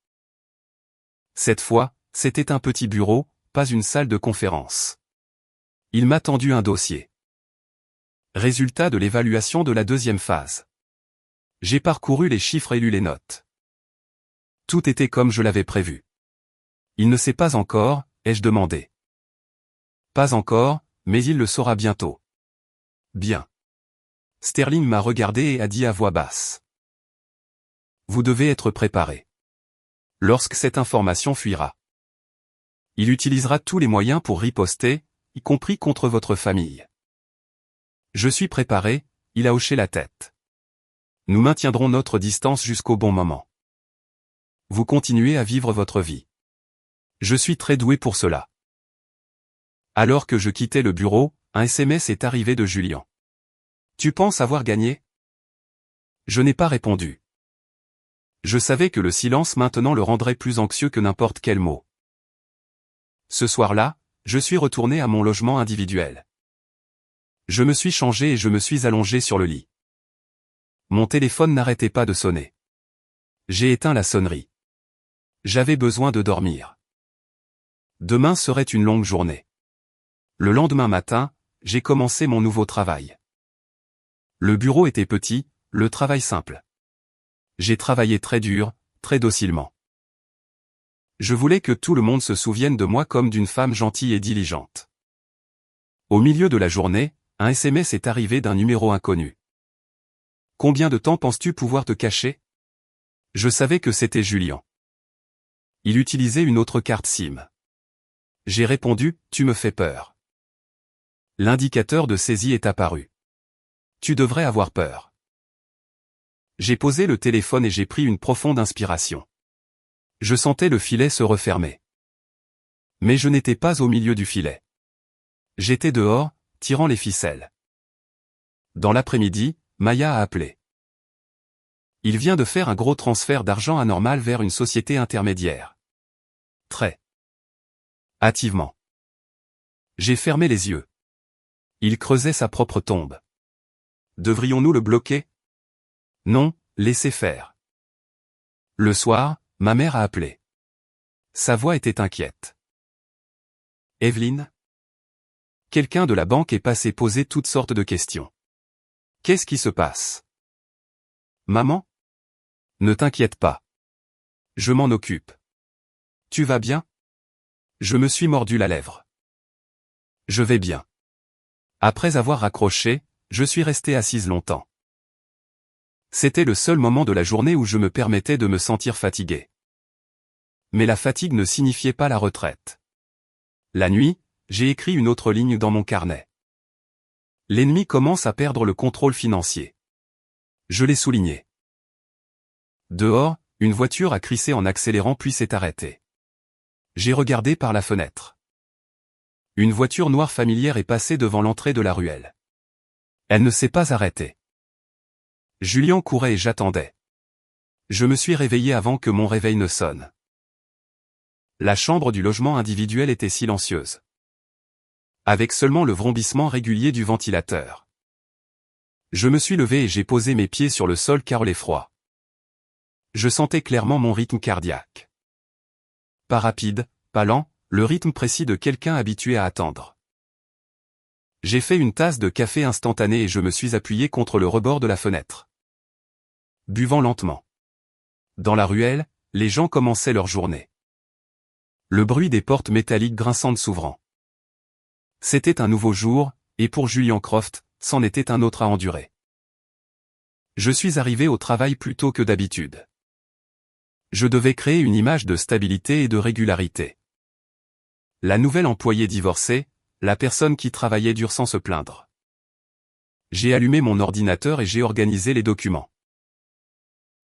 Cette fois, c'était un petit bureau, pas une salle de conférence. Il m'a tendu un dossier. Résultat de l'évaluation de la deuxième phase. J'ai parcouru les chiffres et lu les notes. Tout était comme je l'avais prévu. Il ne sait pas encore, ai-je demandé. Pas encore, mais il le saura bientôt. Bien. Sterling m'a regardé et a dit à voix basse. Vous devez être préparé. Lorsque cette information fuira. Il utilisera tous les moyens pour riposter, y compris contre votre famille. Je suis préparé, il a hoché la tête. Nous maintiendrons notre distance jusqu'au bon moment. Vous continuez à vivre votre vie. Je suis très doué pour cela. Alors que je quittais le bureau, un SMS est arrivé de Julian. Tu penses avoir gagné? Je n'ai pas répondu. Je savais que le silence maintenant le rendrait plus anxieux que n'importe quel mot. Ce soir-là, je suis retourné à mon logement individuel. Je me suis changé et je me suis allongé sur le lit. Mon téléphone n'arrêtait pas de sonner. J'ai éteint la sonnerie. J'avais besoin de dormir. Demain serait une longue journée. Le lendemain matin, j'ai commencé mon nouveau travail. Le bureau était petit, le travail simple. J'ai travaillé très dur, très docilement. Je voulais que tout le monde se souvienne de moi comme d'une femme gentille et diligente. Au milieu de la journée, un SMS est arrivé d'un numéro inconnu. Combien de temps penses-tu pouvoir te cacher? Je savais que c'était Julian. Il utilisait une autre carte SIM. J'ai répondu, tu me fais peur. L'indicateur de saisie est apparu. Tu devrais avoir peur. J'ai posé le téléphone et j'ai pris une profonde inspiration. Je sentais le filet se refermer. Mais je n'étais pas au milieu du filet. J'étais dehors, tirant les ficelles. Dans l'après-midi, Maya a appelé. Il vient de faire un gros transfert d'argent anormal vers une société intermédiaire. Très hâtivement. J'ai fermé les yeux. Il creusait sa propre tombe. Devrions-nous le bloquer? Non, laissez faire. Le soir, ma mère a appelé. Sa voix était inquiète. Evelyne? Quelqu'un de la banque est passé poser toutes sortes de questions. Qu'est-ce qui se passe? Maman? Ne t'inquiète pas. Je m'en occupe. Tu vas bien? Je me suis mordu la lèvre. Je vais bien. Après avoir raccroché, je suis resté assise longtemps. C'était le seul moment de la journée où je me permettais de me sentir fatigué. Mais la fatigue ne signifiait pas la retraite. La nuit, j'ai écrit une autre ligne dans mon carnet. L'ennemi commence à perdre le contrôle financier. Je l'ai souligné. Dehors, Une voiture a crissé en accélérant puis s'est arrêtée. J'ai regardé par la fenêtre. Une voiture noire familière est passée devant l'entrée de la ruelle. Elle ne s'est pas arrêtée. Julien courait et j'attendais. Je me suis réveillé avant que mon réveil ne sonne. La chambre du logement individuel était silencieuse, avec seulement le vrombissement régulier du ventilateur. Je me suis levé et j'ai posé mes pieds sur le sol car il est froid. Je sentais clairement mon rythme cardiaque. Pas rapide, pas lent, le rythme précis de quelqu'un habitué à attendre. J'ai fait une tasse de café instantané et je me suis appuyé contre le rebord de la fenêtre, buvant lentement. Dans la ruelle, les gens commençaient leur journée. Le bruit des portes métalliques grinçantes s'ouvrant. C'était un nouveau jour, et pour Julian Croft, c'en était un autre à endurer. Je suis arrivé au travail plus tôt que d'habitude. Je devais créer une image de stabilité et de régularité. La nouvelle employée divorcée, la personne qui travaillait dur sans se plaindre. J'ai allumé mon ordinateur et j'ai organisé les documents.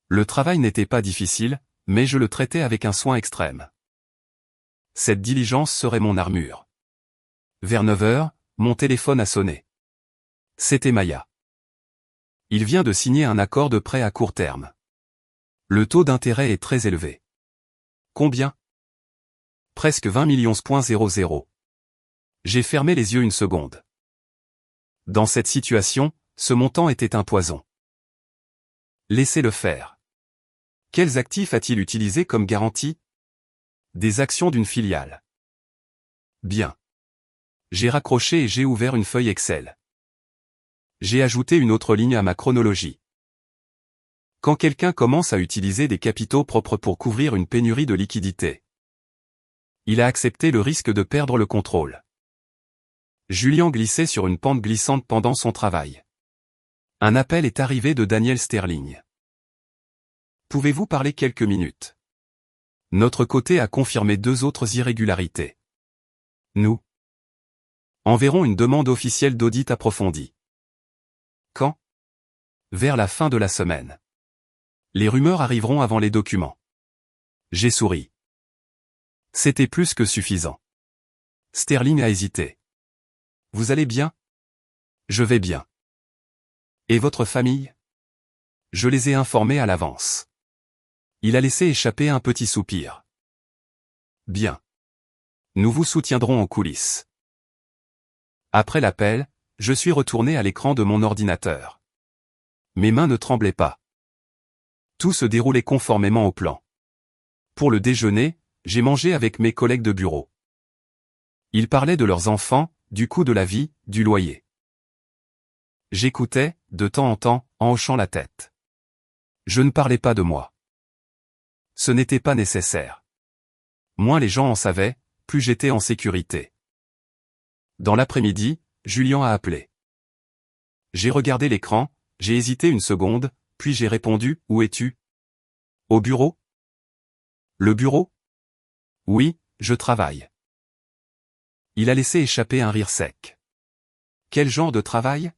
Le travail n'était pas difficile, mais je le traitais avec un soin extrême. Cette diligence serait mon armure. Vers 9 heures, mon téléphone a sonné. C'était Maya. Il vient de signer un accord de prêt à court terme. Le taux d'intérêt est très élevé. Combien? Presque 20 millions. J'ai fermé les yeux une seconde. Dans cette situation, ce montant était un poison. Laissez-le faire. Quels actifs a-t-il utilisé comme garantie? Des actions d'une filiale. Bien. J'ai raccroché et j'ai ouvert une feuille Excel. J'ai ajouté une autre ligne à ma chronologie. Quand quelqu'un commence à utiliser des capitaux propres pour couvrir une pénurie de liquidités, il a accepté le risque de perdre le contrôle. Julien glissait sur une pente glissante pendant son travail. Un appel est arrivé de Daniel Sterling. Pouvez-vous parler quelques minutes? Notre côté a confirmé 2 autres irrégularités. Nous enverrons une demande officielle d'audit approfondi. Quand? Vers la fin de la semaine. Les rumeurs arriveront avant les documents. J'ai souri. C'était plus que suffisant. Sterling a hésité. Vous allez bien? Je vais bien. Et votre famille? Je les ai informés à l'avance. Il a laissé échapper un petit soupir. Bien. Nous vous soutiendrons en coulisses. Après l'appel, je suis retourné à l'écran de mon ordinateur. Mes mains ne tremblaient pas. Tout se déroulait conformément au plan. Pour le déjeuner, j'ai mangé avec mes collègues de bureau. Ils parlaient de leurs enfants, du coût de la vie, du loyer. J'écoutais, de temps en temps, en hochant la tête. Je ne parlais pas de moi. Ce n'était pas nécessaire. Moins les gens en savaient, plus j'étais en sécurité. Dans l'après-midi, Julien a appelé. J'ai regardé l'écran, j'ai hésité une seconde, puis j'ai répondu, où es-tu? Au bureau? Le bureau? Oui, je travaille. Il a laissé échapper un rire sec. Quel genre de travail?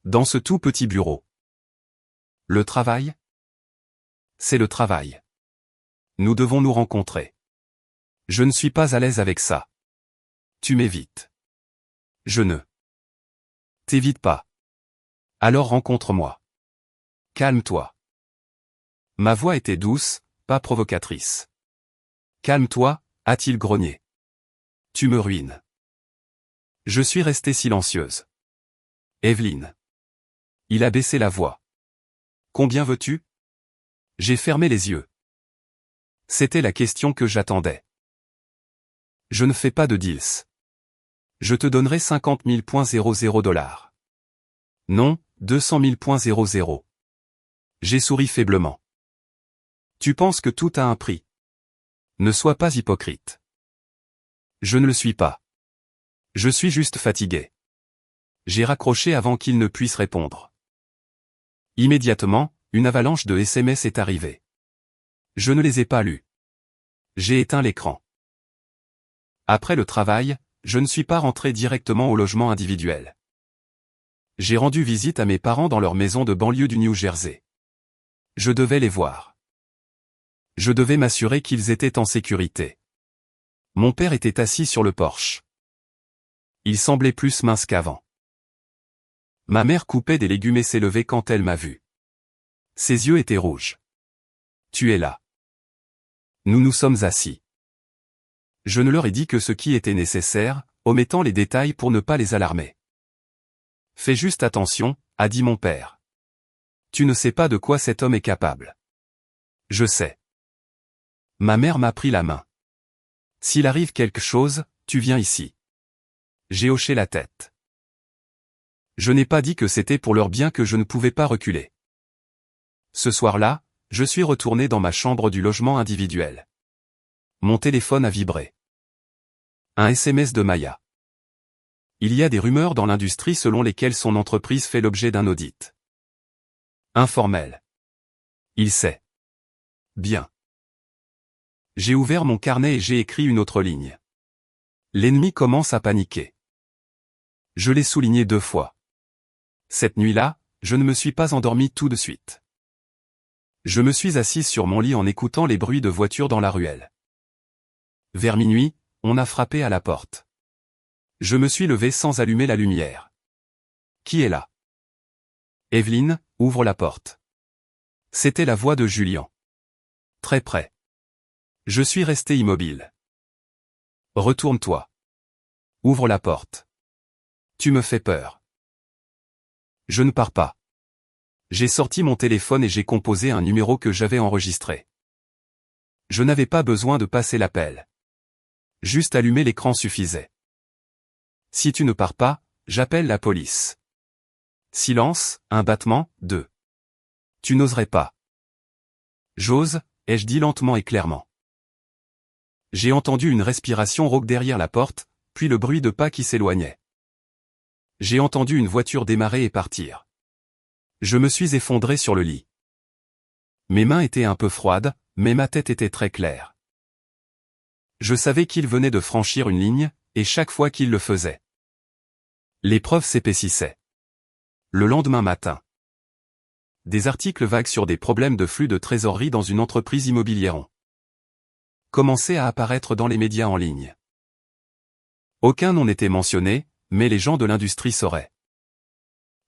Dans ce tout petit bureau. Le travail? C'est le travail. Nous devons nous rencontrer. Je ne suis pas à l'aise avec ça. Tu m'évites. Je ne t'évite pas. Alors rencontre-moi. Calme-toi. Ma voix était douce, pas provocatrice. Calme-toi, a-t-il grogné. Tu me ruines. Je suis restée silencieuse. Evelyne. Il a baissé la voix. Combien veux-tu? J'ai fermé les yeux. C'était la question que j'attendais. Je ne fais pas de deals. Je te donnerai 50 000,00 $. Non, 200 000,00. J'ai souri faiblement. Tu penses que tout a un prix. Ne sois pas hypocrite. Je ne le suis pas. Je suis juste fatigué. J'ai raccroché avant qu'il ne puisse répondre. Immédiatement, une avalanche de SMS est arrivée. Je ne les ai pas lus. J'ai éteint l'écran. Après le travail, je ne suis pas rentré directement au logement individuel. J'ai rendu visite à mes parents dans leur maison de banlieue du New Jersey. Je devais les voir. Je devais m'assurer qu'ils étaient en sécurité. Mon père était assis sur le porche. Il semblait plus mince qu'avant. Ma mère coupait des légumes et s'est levée quand elle m'a vu. Ses yeux étaient rouges. Tu es là. Nous nous sommes assis. Je ne leur ai dit que ce qui était nécessaire, omettant les détails pour ne pas les alarmer. Fais juste attention, a dit mon père. Tu ne sais pas de quoi cet homme est capable. Je sais. Ma mère m'a pris la main. S'il arrive quelque chose, tu viens ici. J'ai hoché la tête. Je n'ai pas dit que c'était pour leur bien que je ne pouvais pas reculer. Ce soir-là, je suis retourné dans ma chambre du logement individuel. Mon téléphone a vibré. Un SMS de Maya. Il y a des rumeurs dans l'industrie selon lesquelles son entreprise fait l'objet d'un audit. Informel. Il sait. Bien. J'ai ouvert mon carnet et j'ai écrit une autre ligne. L'ennemi commence à paniquer. Je l'ai souligné 2 fois. Cette nuit-là, je ne me suis pas endormi tout de suite. Je me suis assise sur mon lit en écoutant les bruits de voitures dans la ruelle. Vers minuit, on a frappé à la porte. Je me suis levé sans allumer la lumière. Qui est là? Evelyne, ouvre la porte. C'était la voix de Julien. Très près. Je suis resté immobile. Retourne-toi. Ouvre la porte. Tu me fais peur. Je ne pars pas. J'ai sorti mon téléphone et j'ai composé un numéro que j'avais enregistré. Je n'avais pas besoin de passer l'appel. Juste allumer l'écran suffisait. Si tu ne pars pas, j'appelle la police. Silence, un battement, 2. Tu n'oserais pas. J'ose, ai-je dit lentement et clairement. J'ai entendu une respiration rauque derrière la porte, puis le bruit de pas qui s'éloignait. J'ai entendu une voiture démarrer et partir. Je me suis effondré sur le lit. Mes mains étaient un peu froides, mais ma tête était très claire. Je savais qu'il venait de franchir une ligne, et chaque fois qu'il le faisait, l'épreuve s'épaississait. Le lendemain matin, des articles vagues sur des problèmes de flux de trésorerie dans une entreprise immobilière ont commencé à apparaître dans les médias en ligne. Aucun nom n'était mentionné, mais les gens de l'industrie sauraient.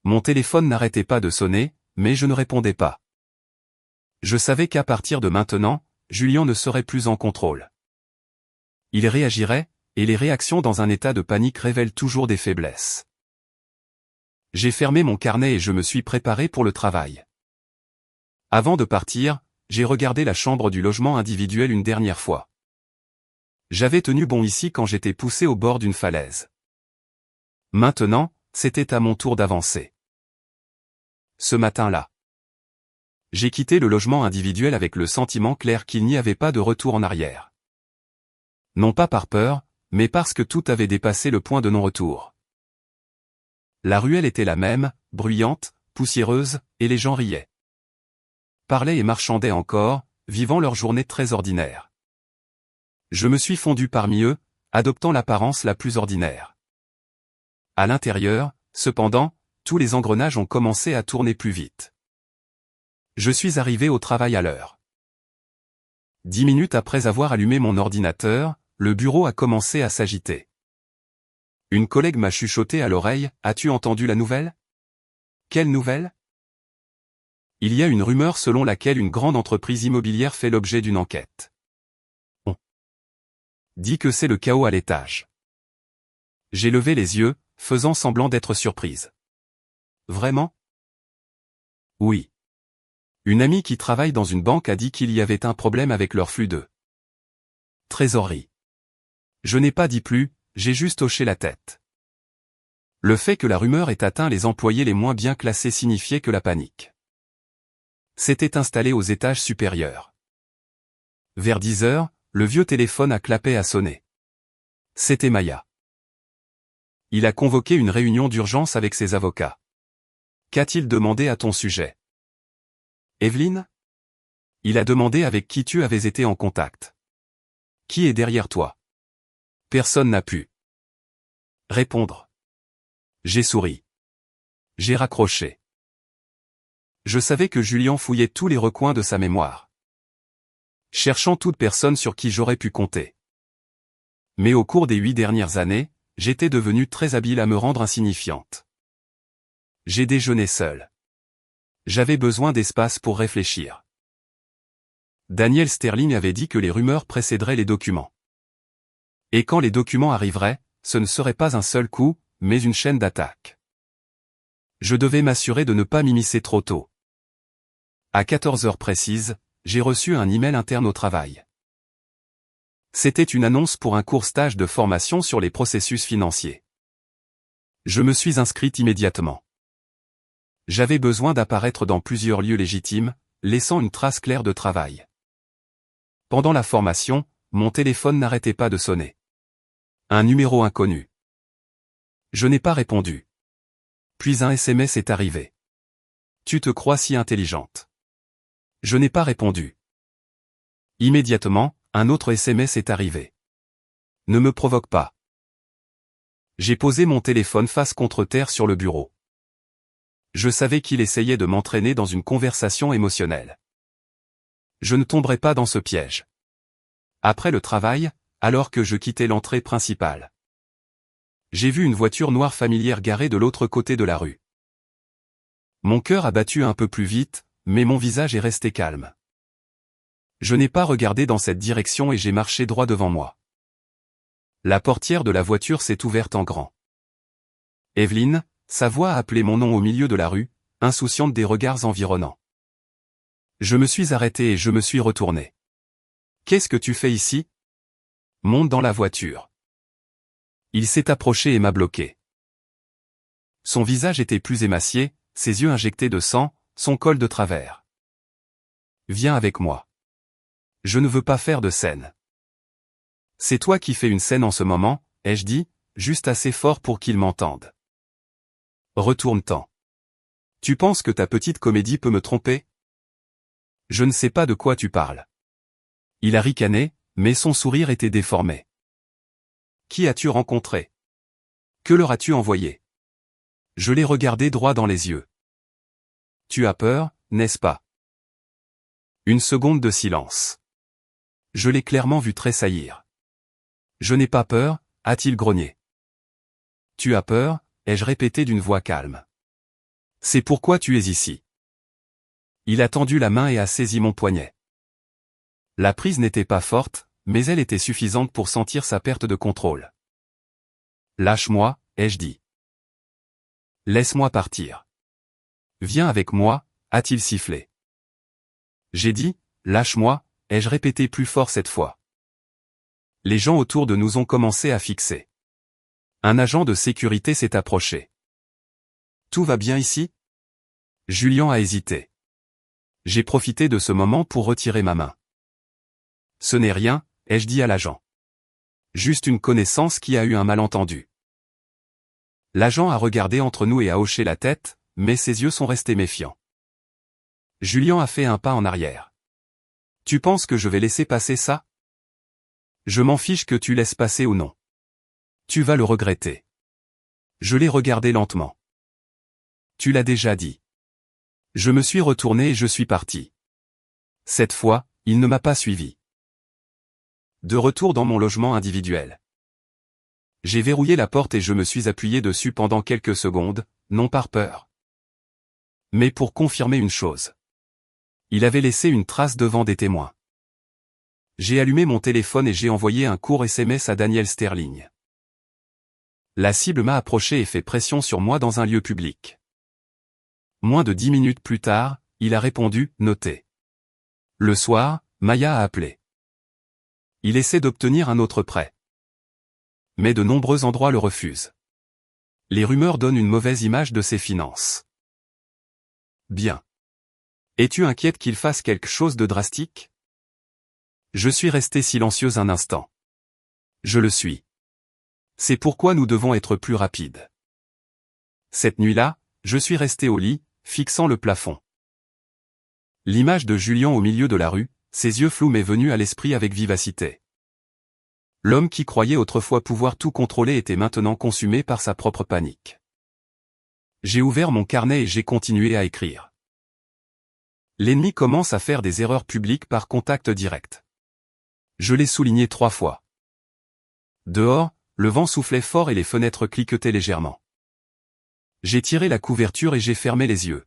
Mon téléphone n'arrêtait pas de sonner, mais je ne répondais pas. Je savais qu'à partir de maintenant, Julien ne serait plus en contrôle. Il réagirait, et les réactions dans un état de panique révèlent toujours des faiblesses. J'ai fermé mon carnet et je me suis préparé pour le travail. Avant de partir, j'ai regardé la chambre du logement individuel une dernière fois. J'avais tenu bon ici quand j'étais poussé au bord d'une falaise. Maintenant, c'était à mon tour d'avancer. Ce matin-là, j'ai quitté le logement individuel avec le sentiment clair qu'il n'y avait pas de retour en arrière. Non pas par peur, mais parce que tout avait dépassé le point de non-retour. La ruelle était la même, bruyante, poussiéreuse, et les gens riaient. Parlaient et marchandaient encore, vivant leur journée très ordinaire. Je me suis fondu parmi eux, adoptant l'apparence la plus ordinaire. À l'intérieur, cependant, tous les engrenages ont commencé à tourner plus vite. Je suis arrivé au travail à l'heure. 10 minutes après avoir allumé mon ordinateur, le bureau a commencé à s'agiter. Une collègue m'a chuchoté à l'oreille, « As-tu entendu la nouvelle ?»« Quelle nouvelle ?» Il y a une rumeur selon laquelle une grande entreprise immobilière fait l'objet d'une enquête. On dit que c'est le chaos à l'étage. J'ai levé les yeux, faisant semblant d'être surprise. Vraiment? Oui. Une amie qui travaille dans une banque a dit qu'il y avait un problème avec leur flux de trésorerie. Je n'ai pas dit plus, j'ai juste hoché la tête. Le fait que la rumeur ait atteint les employés les moins bien classés signifiait que la panique s'était installée aux étages supérieurs. Vers 10 heures, le vieux téléphone à clapet a sonné. C'était Maya. Il a convoqué une réunion d'urgence avec ses avocats. Qu'a-t-il demandé à ton sujet? Evelyne? Il a demandé avec qui tu avais été en contact. Qui est derrière toi? Personne n'a pu répondre. J'ai souri. J'ai raccroché. Je savais que Julien fouillait tous les recoins de sa mémoire. cherchant toute personne sur qui j'aurais pu compter. Mais au cours des 8 dernières années, j'étais devenue très habile à me rendre insignifiante. J'ai déjeuné seul. J'avais besoin d'espace pour réfléchir. Daniel Sterling avait dit que les rumeurs précéderaient les documents. Et quand les documents arriveraient, ce ne serait pas un seul coup, mais une chaîne d'attaques. Je devais m'assurer de ne pas m'immiscer trop tôt. À 14 heures précises, j'ai reçu un email interne au travail. C'était une annonce pour un court stage de formation sur les processus financiers. Je me suis inscrite immédiatement. J'avais besoin d'apparaître dans plusieurs lieux légitimes, laissant une trace claire de travail. Pendant la formation, mon téléphone n'arrêtait pas de sonner. Un numéro inconnu. Je n'ai pas répondu. Puis un SMS est arrivé. Tu te crois si intelligente. Je n'ai pas répondu. Immédiatement, un autre SMS est arrivé. Ne me provoque pas. J'ai posé mon téléphone face contre terre sur le bureau. Je savais qu'il essayait de m'entraîner dans une conversation émotionnelle. Je ne tomberai pas dans ce piège. Après le travail, alors que je quittais l'entrée principale, j'ai vu une voiture noire familière garée de l'autre côté de la rue. Mon cœur a battu un peu plus vite, mais mon visage est resté calme. Je n'ai pas regardé dans cette direction et j'ai marché droit devant moi. La portière de la voiture s'est ouverte en grand. Evelyne, sa voix a appelé mon nom au milieu de la rue, insouciante des regards environnants. Je me suis arrêté et je me suis retourné. Qu'est-ce que tu fais ici? Monte dans la voiture. Il s'est approché et m'a bloqué. Son visage était plus émacié, ses yeux injectés de sang, son col de travers. Viens avec moi. Je ne veux pas faire de scène. C'est toi qui fais une scène en ce moment, ai-je dit, juste assez fort pour qu'il m'entende. Retourne-t'en. Tu penses que ta petite comédie peut me tromper? Je ne sais pas de quoi tu parles. Il a ricané, mais son sourire était déformé. Qui as-tu rencontré? Que leur as-tu envoyé? Je l'ai regardé droit dans les yeux. Tu as peur, n'est-ce pas? Une seconde de silence. Je l'ai clairement vu tressaillir. Je n'ai pas peur, a-t-il grogné. Tu as peur, ai-je répété d'une voix calme. C'est pourquoi tu es ici. Il a tendu la main et a saisi mon poignet. La prise n'était pas forte, mais elle était suffisante pour sentir sa perte de contrôle. Lâche-moi, ai-je dit. Laisse-moi partir. Viens avec moi, a-t-il sifflé. J'ai dit, lâche-moi, ai-je répété plus fort cette fois. Les gens autour de nous ont commencé à fixer. Un agent de sécurité s'est approché. Tout va bien ici? Julien a hésité. J'ai profité de ce moment pour retirer ma main. Ce n'est rien, ai-je dit à l'agent. Juste une connaissance qui a eu un malentendu. L'agent a regardé entre nous et a hoché la tête, mais ses yeux sont restés méfiants. Julien a fait un pas en arrière. Tu penses que je vais laisser passer ça? Je m'en fiche que tu laisses passer ou non. Tu vas le regretter. Je l'ai regardé lentement. Tu l'as déjà dit. Je me suis retourné et je suis parti. Cette fois, il ne m'a pas suivi. De retour dans mon logement individuel. J'ai verrouillé la porte et je me suis appuyé dessus pendant quelques secondes, non par peur, mais pour confirmer une chose. Il avait laissé une trace devant des témoins. J'ai allumé mon téléphone et j'ai envoyé un court SMS à Daniel Sterling. La cible m'a approché et fait pression sur moi dans un lieu public. Moins de 10 minutes plus tard, il a répondu « Noté ». Le soir, Maya a appelé. Il essaie d'obtenir un autre prêt. Mais de nombreux endroits le refusent. Les rumeurs donnent une mauvaise image de ses finances. Bien. Es-tu inquiète qu'il fasse quelque chose de drastique? Je suis resté silencieuse un instant. Je le suis. C'est pourquoi nous devons être plus rapides. Cette nuit-là, je suis resté au lit, fixant le plafond. L'image de Julien au milieu de la rue, ses yeux flous m'est venue à l'esprit avec vivacité. L'homme qui croyait autrefois pouvoir tout contrôler était maintenant consumé par sa propre panique. J'ai ouvert mon carnet et j'ai continué à écrire. L'ennemi commence à faire des erreurs publiques par contact direct. Je l'ai souligné 3 fois. Dehors, le vent soufflait fort et les fenêtres cliquetaient légèrement. J'ai tiré la couverture et j'ai fermé les yeux.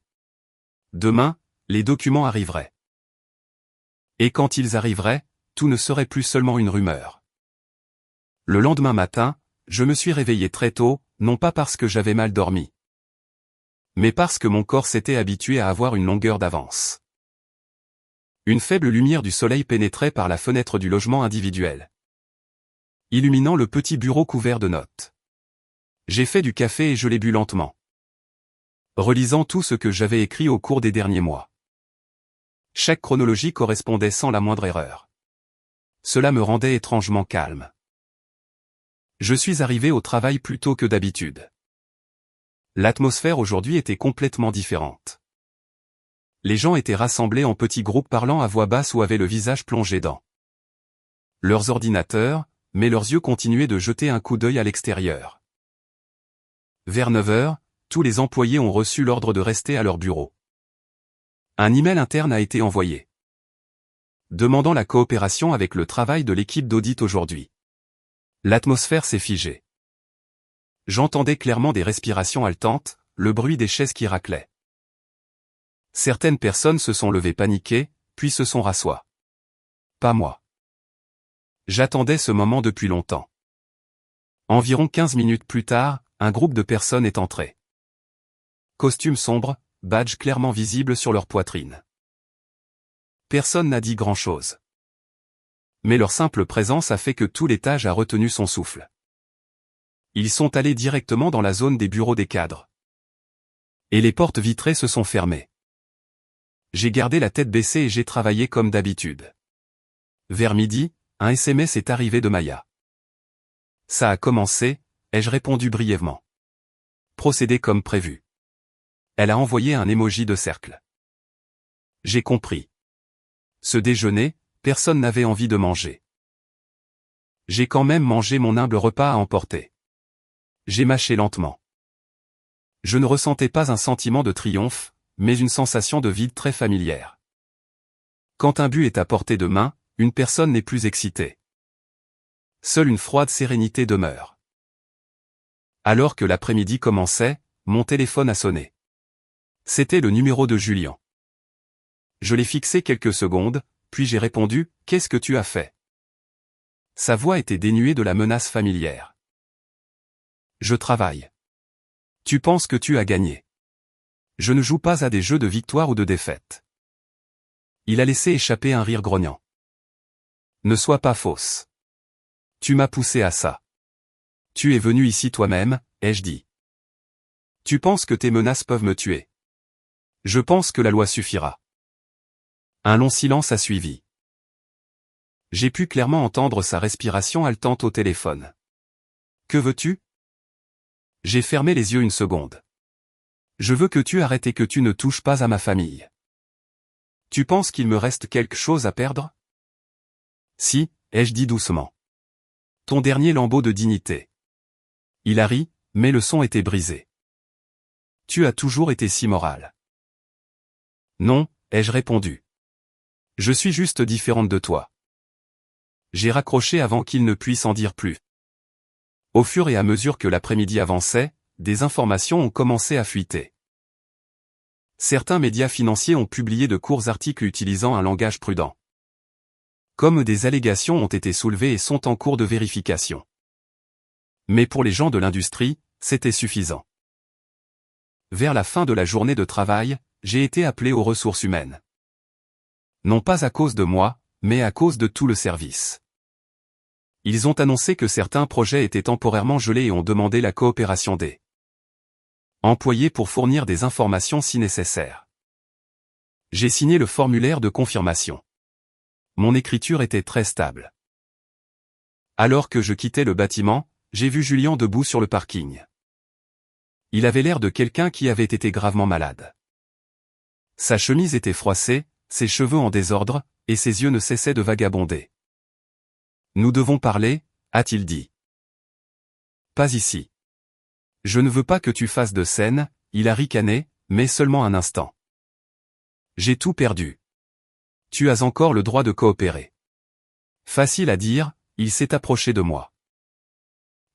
Demain, les documents arriveraient. Et quand ils arriveraient, tout ne serait plus seulement une rumeur. Le lendemain matin, je me suis réveillé très tôt, non pas parce que j'avais mal dormi, mais parce que mon corps s'était habitué à avoir une longueur d'avance. Une faible lumière du soleil pénétrait par la fenêtre du logement individuel, illuminant le petit bureau couvert de notes. J'ai fait du café et je l'ai bu lentement, relisant tout ce que j'avais écrit au cours des derniers mois. Chaque chronologie correspondait sans la moindre erreur. Cela me rendait étrangement calme. Je suis arrivé au travail plus tôt que d'habitude. L'atmosphère aujourd'hui était complètement différente. Les gens étaient rassemblés en petits groupes parlant à voix basse ou avaient le visage plongé dans leurs ordinateurs, mais leurs yeux continuaient de jeter un coup d'œil à l'extérieur. Vers 9 heures, tous les employés ont reçu l'ordre de rester à leur bureau. Un email interne a été envoyé, demandant la coopération avec le travail de l'équipe d'audit aujourd'hui. L'atmosphère s'est figée. J'entendais clairement des respirations haletantes, le bruit des chaises qui raclaient. Certaines personnes se sont levées paniquées, puis se sont rasseoies. Pas moi. J'attendais ce moment depuis longtemps. Environ 15 minutes plus tard, un groupe de personnes est entré. Costumes sombres, badges clairement visibles sur leur poitrine. Personne n'a dit grand-chose. Mais leur simple présence a fait que tout l'étage a retenu son souffle. Ils sont allés directement dans la zone des bureaux des cadres. Et les portes vitrées se sont fermées. J'ai gardé la tête baissée et j'ai travaillé comme d'habitude. Vers midi, un SMS est arrivé de Maya. Ça a commencé, ai-je répondu brièvement. Procédez comme prévu. Elle a envoyé un emoji de cercle. J'ai compris. Ce déjeuner, personne n'avait envie de manger. J'ai quand même mangé mon humble repas à emporter. J'ai mâché lentement. Je ne ressentais pas un sentiment de triomphe, mais une sensation de vide très familière. Quand un but est à portée de main, une personne n'est plus excitée. Seule une froide sérénité demeure. Alors que l'après-midi commençait, mon téléphone a sonné. C'était le numéro de Julien. Je l'ai fixé quelques secondes, puis j'ai répondu « Qu'est-ce que tu as fait ?» Sa voix était dénuée de la menace familière. « Je travaille. Tu penses que tu as gagné. Je ne joue pas à des jeux de victoire ou de défaite. » Il a laissé échapper un rire grognant. « Ne sois pas fausse. Tu m'as poussé à ça. Tu es venu ici toi-même, ai-je dit. Tu penses que tes menaces peuvent me tuer. Je pense que la loi suffira. » Un long silence a suivi. J'ai pu clairement entendre sa respiration haletante au téléphone. « Que veux-tu » J'ai fermé les yeux une seconde. « Je veux que tu arrêtes et que tu ne touches pas à ma famille. Tu penses qu'il me reste quelque chose à perdre ? Si, ai-je dit doucement. Ton dernier lambeau de dignité. Il a ri, mais le son était brisé. Tu as toujours été si moral. Non, ai-je répondu. Je suis juste différente de toi. J'ai raccroché avant qu'il ne puisse en dire plus. Au fur et à mesure que l'après-midi avançait, des informations ont commencé à fuiter. Certains médias financiers ont publié de courts articles utilisant un langage prudent. Comme des allégations ont été soulevées et sont en cours de vérification. Mais pour les gens de l'industrie, c'était suffisant. Vers la fin de la journée de travail, j'ai été appelé aux ressources humaines. Non pas à cause de moi, mais à cause de tout le service. Ils ont annoncé que certains projets étaient temporairement gelés et ont demandé la coopération des employés pour fournir des informations si nécessaire. J'ai signé le formulaire de confirmation. Mon écriture était très stable. Alors que je quittais le bâtiment, j'ai vu Julien debout sur le parking. Il avait l'air de quelqu'un qui avait été gravement malade. Sa chemise était froissée, ses cheveux en désordre, et ses yeux ne cessaient de vagabonder. « Nous devons parler » a-t-il dit. « Pas ici. Je ne veux pas que tu fasses de scène » il a ricané, mais seulement un instant. « J'ai tout perdu. Tu as encore le droit de coopérer. Facile à dire, il s'est approché de moi.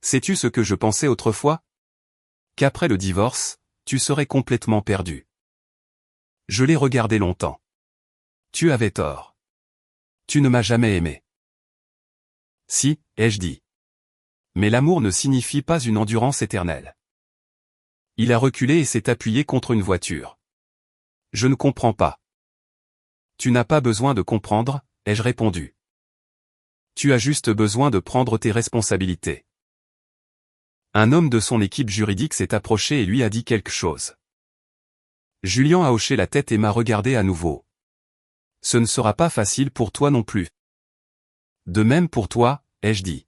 Sais-tu ce que je pensais autrefois? Qu'après le divorce, tu serais complètement perdu. Je l'ai regardé longtemps. Tu avais tort. Tu ne m'as jamais aimé. Si, ai-je dit. Mais l'amour ne signifie pas une endurance éternelle. Il a reculé et s'est appuyé contre une voiture. Je ne comprends pas. Tu n'as pas besoin de comprendre, ai-je répondu. Tu as juste besoin de prendre tes responsabilités. Un homme de son équipe juridique s'est approché et lui a dit quelque chose. Julien a hoché la tête et m'a regardé à nouveau. Ce ne sera pas facile pour toi non plus. De même pour toi, ai-je dit.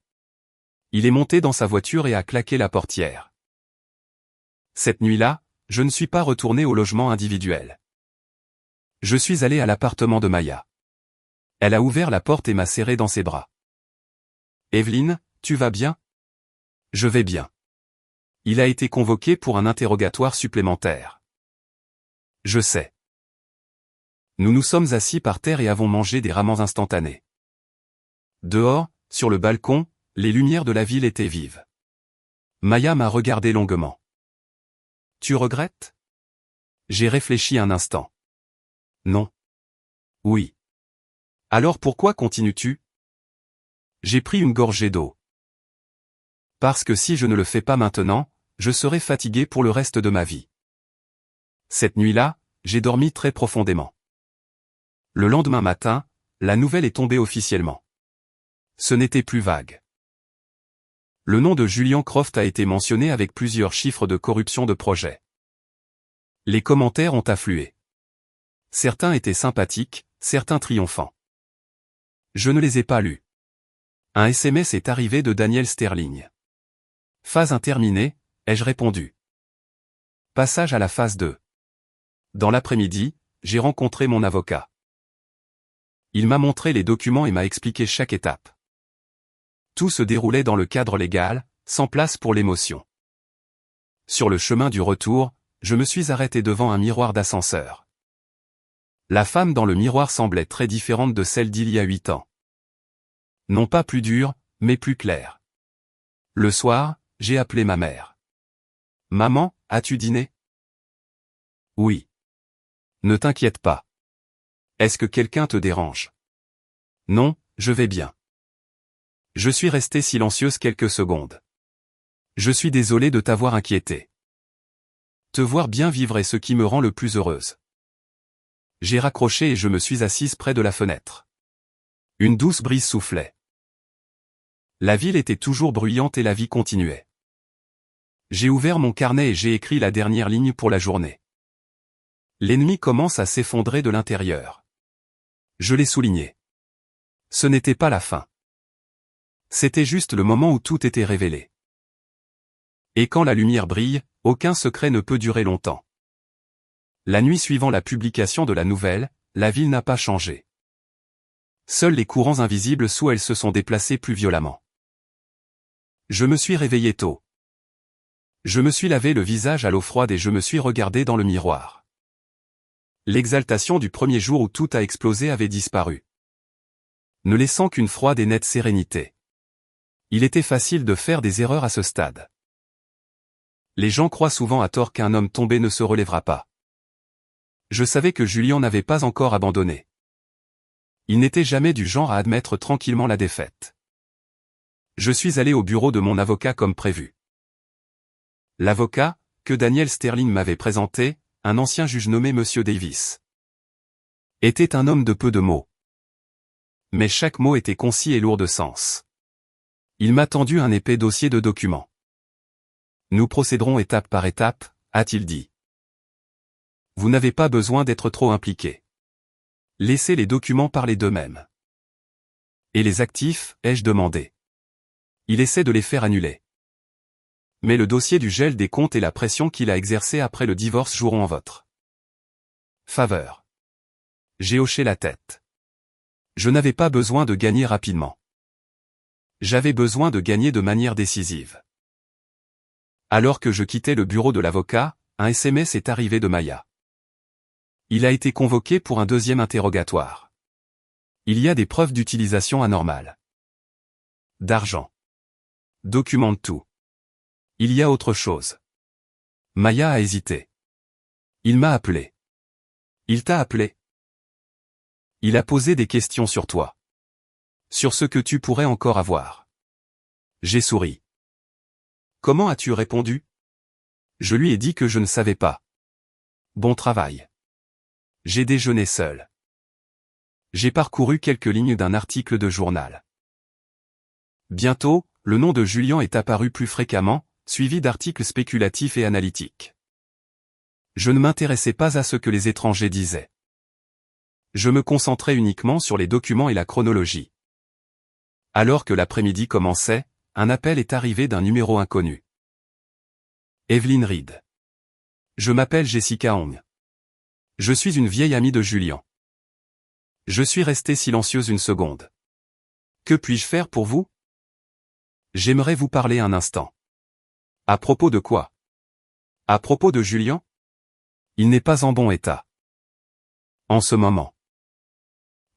Il est monté dans sa voiture et a claqué la portière. Cette nuit-là, je ne suis pas retourné au logement individuel. Je suis allé à l'appartement de Maya. Elle a ouvert la porte et m'a serré dans ses bras. Evelyne, tu vas bien? Je vais bien. Il a été convoqué pour un interrogatoire supplémentaire. Je sais. Nous nous sommes assis par terre et avons mangé des ramen instantanés. Dehors, sur le balcon, les lumières de la ville étaient vives. Maya m'a regardé longuement. Tu regrettes? J'ai réfléchi un instant. Non. Oui. Alors pourquoi continues-tu? J'ai pris une gorgée d'eau. Parce que si je ne le fais pas maintenant, je serai fatigué pour le reste de ma vie. Cette nuit-là, j'ai dormi très profondément. Le lendemain matin, la nouvelle est tombée officiellement. Ce n'était plus vague. Le nom de Julian Croft a été mentionné avec plusieurs chiffres de corruption de projet. Les commentaires ont afflué. Certains étaient sympathiques, certains triomphants. Je ne les ai pas lus. Un SMS est arrivé de Daniel Sterling. Phase 1 terminée, ai-je répondu. Passage à la phase 2. Dans l'après-midi, j'ai rencontré mon avocat. Il m'a montré les documents et m'a expliqué chaque étape. Tout se déroulait dans le cadre légal, sans place pour l'émotion. Sur le chemin du retour, je me suis arrêté devant un miroir d'ascenseur. La femme dans le miroir semblait très différente de celle d'il y a 8 ans. Non pas plus dure, mais plus claire. Le soir, j'ai appelé ma mère. Maman, as-tu dîné? Oui. Ne t'inquiète pas. Est-ce que quelqu'un te dérange? Non, je vais bien. Je suis restée silencieuse quelques secondes. Je suis désolée de t'avoir inquiété. Te voir bien vivre est ce qui me rend le plus heureuse. J'ai raccroché et je me suis assise près de la fenêtre. Une douce brise soufflait. La ville était toujours bruyante et la vie continuait. J'ai ouvert mon carnet et j'ai écrit la dernière ligne pour la journée. L'ennemi commence à s'effondrer de l'intérieur. Je l'ai souligné. Ce n'était pas la fin. C'était juste le moment où tout était révélé. Et quand la lumière brille, aucun secret ne peut durer longtemps. La nuit suivant la publication de la nouvelle, la ville n'a pas changé. Seuls les courants invisibles sous elle se sont déplacés plus violemment. Je me suis réveillé tôt. Je me suis lavé le visage à l'eau froide et je me suis regardé dans le miroir. L'exaltation du premier jour où tout a explosé avait disparu, ne laissant qu'une froide et nette sérénité. Il était facile de faire des erreurs à ce stade. Les gens croient souvent à tort qu'un homme tombé ne se relèvera pas. Je savais que Julien n'avait pas encore abandonné. Il n'était jamais du genre à admettre tranquillement la défaite. Je suis allé au bureau de mon avocat comme prévu. L'avocat, que Daniel Sterling m'avait présenté, un ancien juge nommé Monsieur Davis, était un homme de peu de mots. Mais chaque mot était concis et lourd de sens. Il m'a tendu un épais dossier de documents. Nous procéderons étape par étape, a-t-il dit. Vous n'avez pas besoin d'être trop impliqué. Laissez les documents parler d'eux-mêmes. Et les actifs, ai-je demandé. Il essaie de les faire annuler. Mais le dossier du gel des comptes et la pression qu'il a exercée après le divorce joueront en votre faveur. J'ai hoché la tête. Je n'avais pas besoin de gagner rapidement. J'avais besoin de gagner de manière décisive. Alors que je quittais le bureau de l'avocat, un SMS est arrivé de Maya. Il a été convoqué pour un deuxième interrogatoire. Il y a des preuves d'utilisation anormale. D'argent. Documente tout. Il y a autre chose. Maya a hésité. Il m'a appelé. Il t'a appelé. Il a posé des questions sur toi. Sur ce que tu pourrais encore avoir. J'ai souri. Comment as-tu répondu? Je lui ai dit que je ne savais pas. Bon travail. J'ai déjeuné seul. J'ai parcouru quelques lignes d'un article de journal. Bientôt, le nom de Julien est apparu plus fréquemment, suivi d'articles spéculatifs et analytiques. Je ne m'intéressais pas à ce que les étrangers disaient. Je me concentrais uniquement sur les documents et la chronologie. Alors que l'après-midi commençait, un appel est arrivé d'un numéro inconnu. Evelyn Reed. Je m'appelle Jessica Hong. Je suis une vieille amie de Julien. Je suis restée silencieuse une seconde. Que puis-je faire pour vous? J'aimerais vous parler un instant. À propos de quoi? À propos de Julien? Il n'est pas en bon état. En ce moment.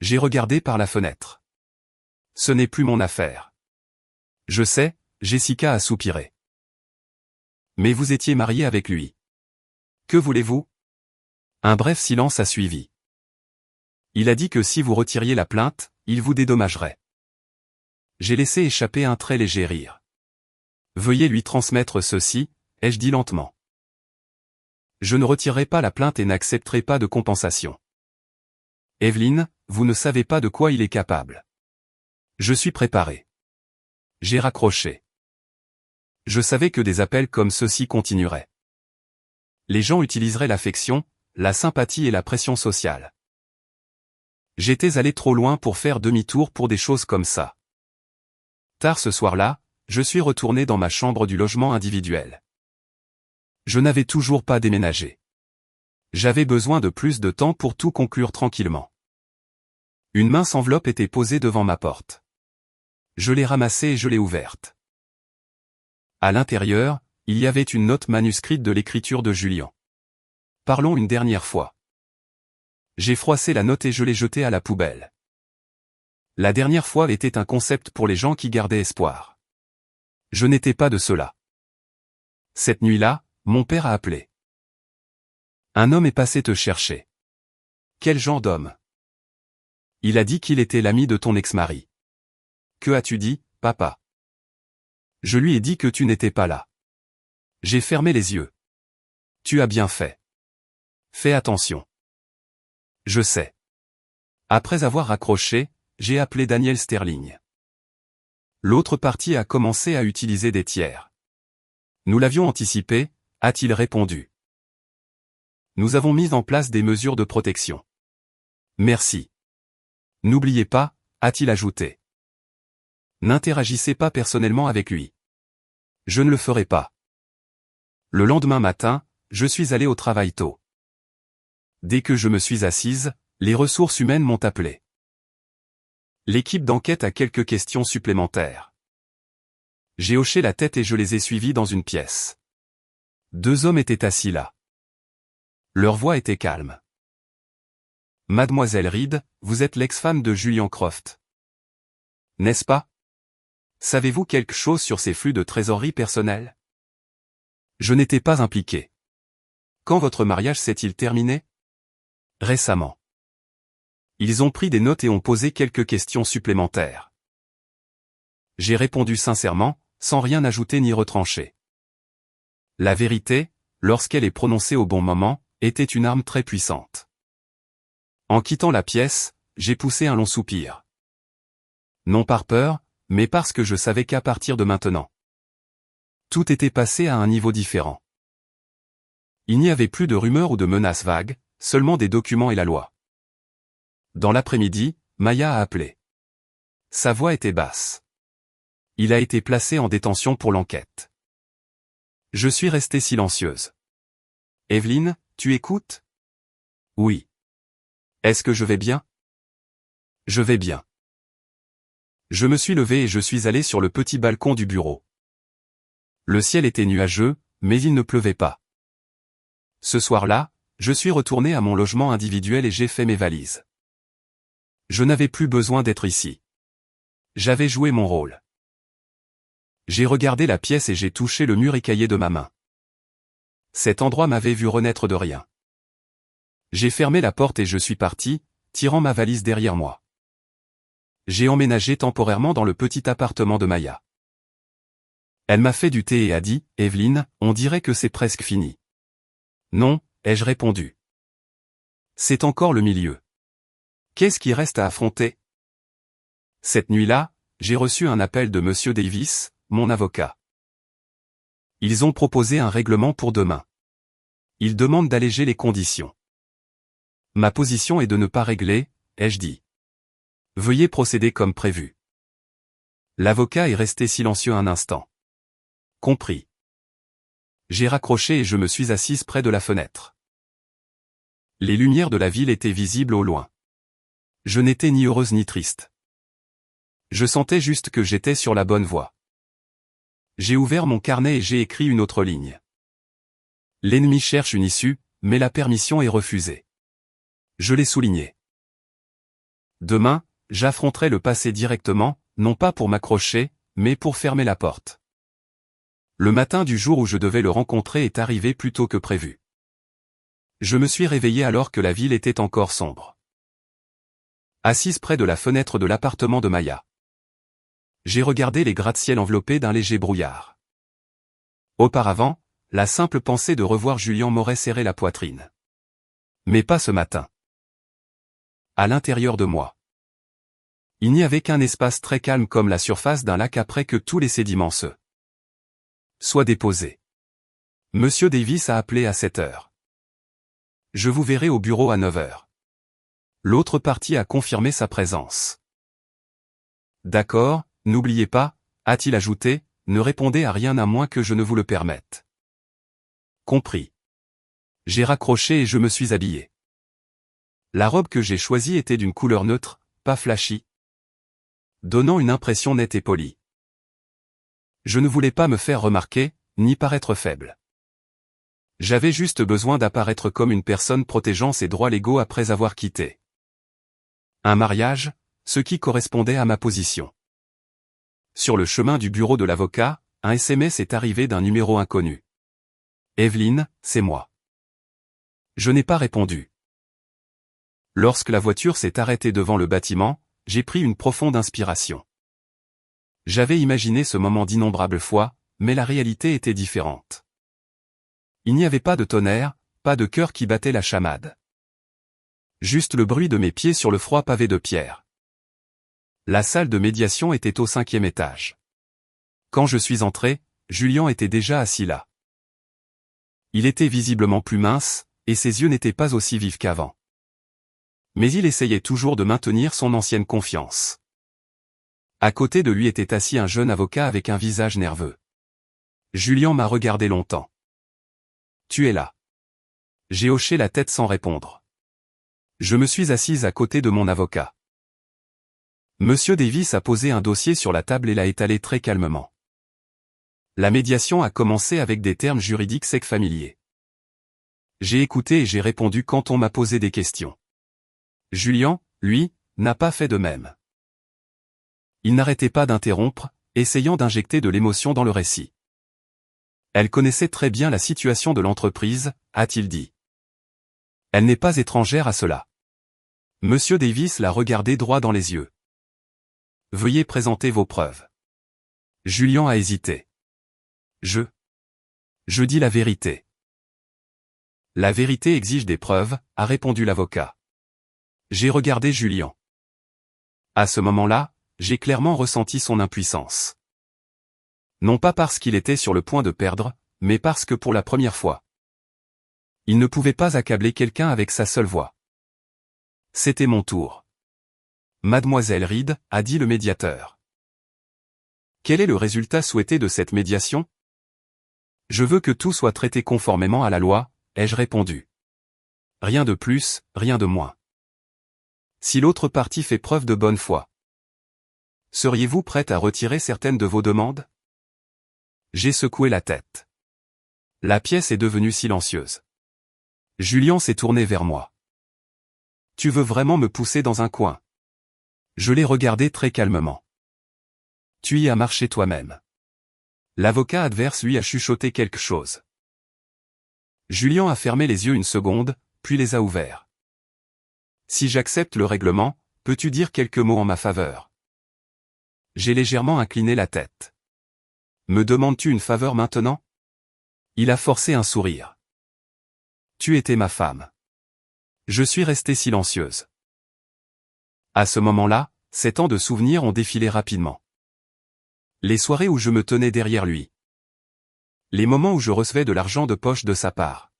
J'ai regardé par la fenêtre. Ce n'est plus mon affaire. Je sais, Jessica a soupiré. Mais vous étiez marié avec lui. Que voulez-vous? Un bref silence a suivi. Il a dit que si vous retiriez la plainte, il vous dédommagerait. J'ai laissé échapper un très léger rire. Veuillez lui transmettre ceci, ai-je dit lentement. Je ne retirerai pas la plainte et n'accepterai pas de compensation. Evelyn, vous ne savez pas de quoi il est capable. Je suis préparé. J'ai raccroché. Je savais que des appels comme ceux-ci continueraient. Les gens utiliseraient l'affection, la sympathie et la pression sociale. J'étais allé trop loin pour faire demi-tour pour des choses comme ça. Tard ce soir-là, je suis retourné dans ma chambre du logement individuel. Je n'avais toujours pas déménagé. J'avais besoin de plus de temps pour tout conclure tranquillement. Une mince enveloppe était posée devant ma porte. Je l'ai ramassée et je l'ai ouverte. À l'intérieur, il y avait une note manuscrite de l'écriture de Julien. Parlons une dernière fois. J'ai froissé la note et je l'ai jetée à la poubelle. La dernière fois était un concept pour les gens qui gardaient espoir. Je n'étais pas de ceux-là. Cette nuit-là, mon père a appelé. Un homme est passé te chercher. Quel genre d'homme? Il a dit qu'il était l'ami de ton ex-mari. Que as-tu dit, papa? Je lui ai dit que tu n'étais pas là. J'ai fermé les yeux. Tu as bien fait. Fais attention. Je sais. Après avoir raccroché, j'ai appelé Daniel Sterling. L'autre partie a commencé à utiliser des tiers. Nous l'avions anticipé, a-t-il répondu. Nous avons mis en place des mesures de protection. Merci. N'oubliez pas, a-t-il ajouté. N'interagissez pas personnellement avec lui. Je ne le ferai pas. Le lendemain matin, je suis allé au travail tôt. Dès que je me suis assise, les ressources humaines m'ont appelé. L'équipe d'enquête a quelques questions supplémentaires. J'ai hoché la tête et je les ai suivis dans une pièce. 2 hommes étaient assis là. Leur voix était calme. Mademoiselle Reed, vous êtes l'ex-femme de Julian Croft. N'est-ce pas? Savez-vous quelque chose sur ces flux de trésorerie personnels? Je n'étais pas impliqué. Quand votre mariage s'est-il terminé? Récemment. Ils ont pris des notes et ont posé quelques questions supplémentaires. J'ai répondu sincèrement, sans rien ajouter ni retrancher. La vérité, lorsqu'elle est prononcée au bon moment, était une arme très puissante. En quittant la pièce, j'ai poussé un long soupir. Non par peur, mais parce que je savais qu'à partir de maintenant, tout était passé à un niveau différent. Il n'y avait plus de rumeurs ou de menaces vagues, seulement des documents et la loi. Dans l'après-midi, Maya a appelé. Sa voix était basse. Il a été placé en détention pour l'enquête. Je suis restée silencieuse. Evelyn, tu écoutes? Oui. Est-ce que je vais bien? Je vais bien. Je me suis levé et je suis allé sur le petit balcon du bureau. Le ciel était nuageux, mais il ne pleuvait pas. Ce soir-là, je suis retourné à mon logement individuel et j'ai fait mes valises. Je n'avais plus besoin d'être ici. J'avais joué mon rôle. J'ai regardé la pièce et j'ai touché le mur écaillé de ma main. Cet endroit m'avait vu renaître de rien. J'ai fermé la porte et je suis parti, tirant ma valise derrière moi. J'ai emménagé temporairement dans le petit appartement de Maya. Elle m'a fait du thé et a dit, « Evelyne, on dirait que c'est presque fini. » « Non, ai-je répondu. C'est encore le milieu. Qu'est-ce qui reste à affronter? Cette nuit-là, j'ai reçu un appel de Monsieur Davis, mon avocat. Ils ont proposé un règlement pour demain. Ils demandent d'alléger les conditions. Ma position est de ne pas régler, ai-je dit. Veuillez procéder comme prévu. L'avocat est resté silencieux un instant. Compris. J'ai raccroché et je me suis assise près de la fenêtre. Les lumières de la ville étaient visibles au loin. Je n'étais ni heureuse ni triste. Je sentais juste que j'étais sur la bonne voie. J'ai ouvert mon carnet et j'ai écrit une autre ligne. L'ennemi cherche une issue, mais la permission est refusée. Je l'ai souligné. Demain, j'affronterai le passé directement, non pas pour m'accrocher, mais pour fermer la porte. Le matin du jour où je devais le rencontrer est arrivé plus tôt que prévu. Je me suis réveillé alors que la ville était encore sombre. Assise près de la fenêtre de l'appartement de Maya. J'ai regardé les gratte-ciel enveloppés d'un léger brouillard. Auparavant, la simple pensée de revoir Julien m'aurait serré la poitrine. Mais pas ce matin. À l'intérieur de moi. Il n'y avait qu'un espace très calme comme la surface d'un lac après que tous les sédiments soient déposés. Monsieur Davis a appelé à 7 heures. Je vous verrai au bureau à 9 heures. L'autre partie a confirmé sa présence. D'accord, n'oubliez pas, a-t-il ajouté, ne répondez à rien à moins que je ne vous le permette. Compris. J'ai raccroché et je me suis habillé. La robe que j'ai choisie était d'une couleur neutre, pas flashy, donnant une impression nette et polie. Je ne voulais pas me faire remarquer, ni paraître faible. J'avais juste besoin d'apparaître comme une personne protégeant ses droits légaux après avoir quitté un mariage, ce qui correspondait à ma position. Sur le chemin du bureau de l'avocat, un SMS est arrivé d'un numéro inconnu. Evelyne, c'est moi. Je n'ai pas répondu. Lorsque la voiture s'est arrêtée devant le bâtiment, j'ai pris une profonde inspiration. J'avais imaginé ce moment d'innombrables fois, mais la réalité était différente. Il n'y avait pas de tonnerre, pas de cœur qui battait la chamade. Juste le bruit de mes pieds sur le froid pavé de pierre. La salle de médiation était au 5e étage. Quand je suis entré, Julien était déjà assis là. Il était visiblement plus mince, et ses yeux n'étaient pas aussi vifs qu'avant. Mais il essayait toujours de maintenir son ancienne confiance. À côté de lui était assis un jeune avocat avec un visage nerveux. Julien m'a regardé longtemps. « Tu es là. » J'ai hoché la tête sans répondre. Je me suis assise à côté de mon avocat. Monsieur Davis a posé un dossier sur la table et l'a étalé très calmement. La médiation a commencé avec des termes juridiques secs familiers. J'ai écouté et j'ai répondu quand on m'a posé des questions. Julien, lui, n'a pas fait de même. Il n'arrêtait pas d'interrompre, essayant d'injecter de l'émotion dans le récit. Elle connaissait très bien la situation de l'entreprise, a-t-il dit. Elle n'est pas étrangère à cela. Monsieur Davis l'a regardé droit dans les yeux. Veuillez présenter vos preuves. Julien a hésité. Je dis la vérité. La vérité exige des preuves, a répondu l'avocat. J'ai regardé Julien. À ce moment-là, j'ai clairement ressenti son impuissance. Non pas parce qu'il était sur le point de perdre, mais parce que pour la première fois, il ne pouvait pas accabler quelqu'un avec sa seule voix. C'était mon tour. Mademoiselle Reed, a dit le médiateur. Quel est le résultat souhaité de cette médiation? Je veux que tout soit traité conformément à la loi, ai-je répondu. Rien de plus, rien de moins. Si l'autre partie fait preuve de bonne foi, seriez-vous prête à retirer certaines de vos demandes? J'ai secoué la tête. La pièce est devenue silencieuse. Julien s'est tourné vers moi. Tu veux vraiment me pousser dans un coin? Je l'ai regardé très calmement. Tu y as marché toi-même. L'avocat adverse lui a chuchoté quelque chose. Julien a fermé les yeux une seconde, puis les a ouverts. Si j'accepte le règlement, peux-tu dire quelques mots en ma faveur? J'ai légèrement incliné la tête. Me demandes-tu une faveur maintenant? Il a forcé un sourire. Tu étais ma femme. Je suis restée silencieuse. À ce moment-là, 7 ans de souvenirs ont défilé rapidement. Les soirées où je me tenais derrière lui. Les moments où je recevais de l'argent de poche de sa part.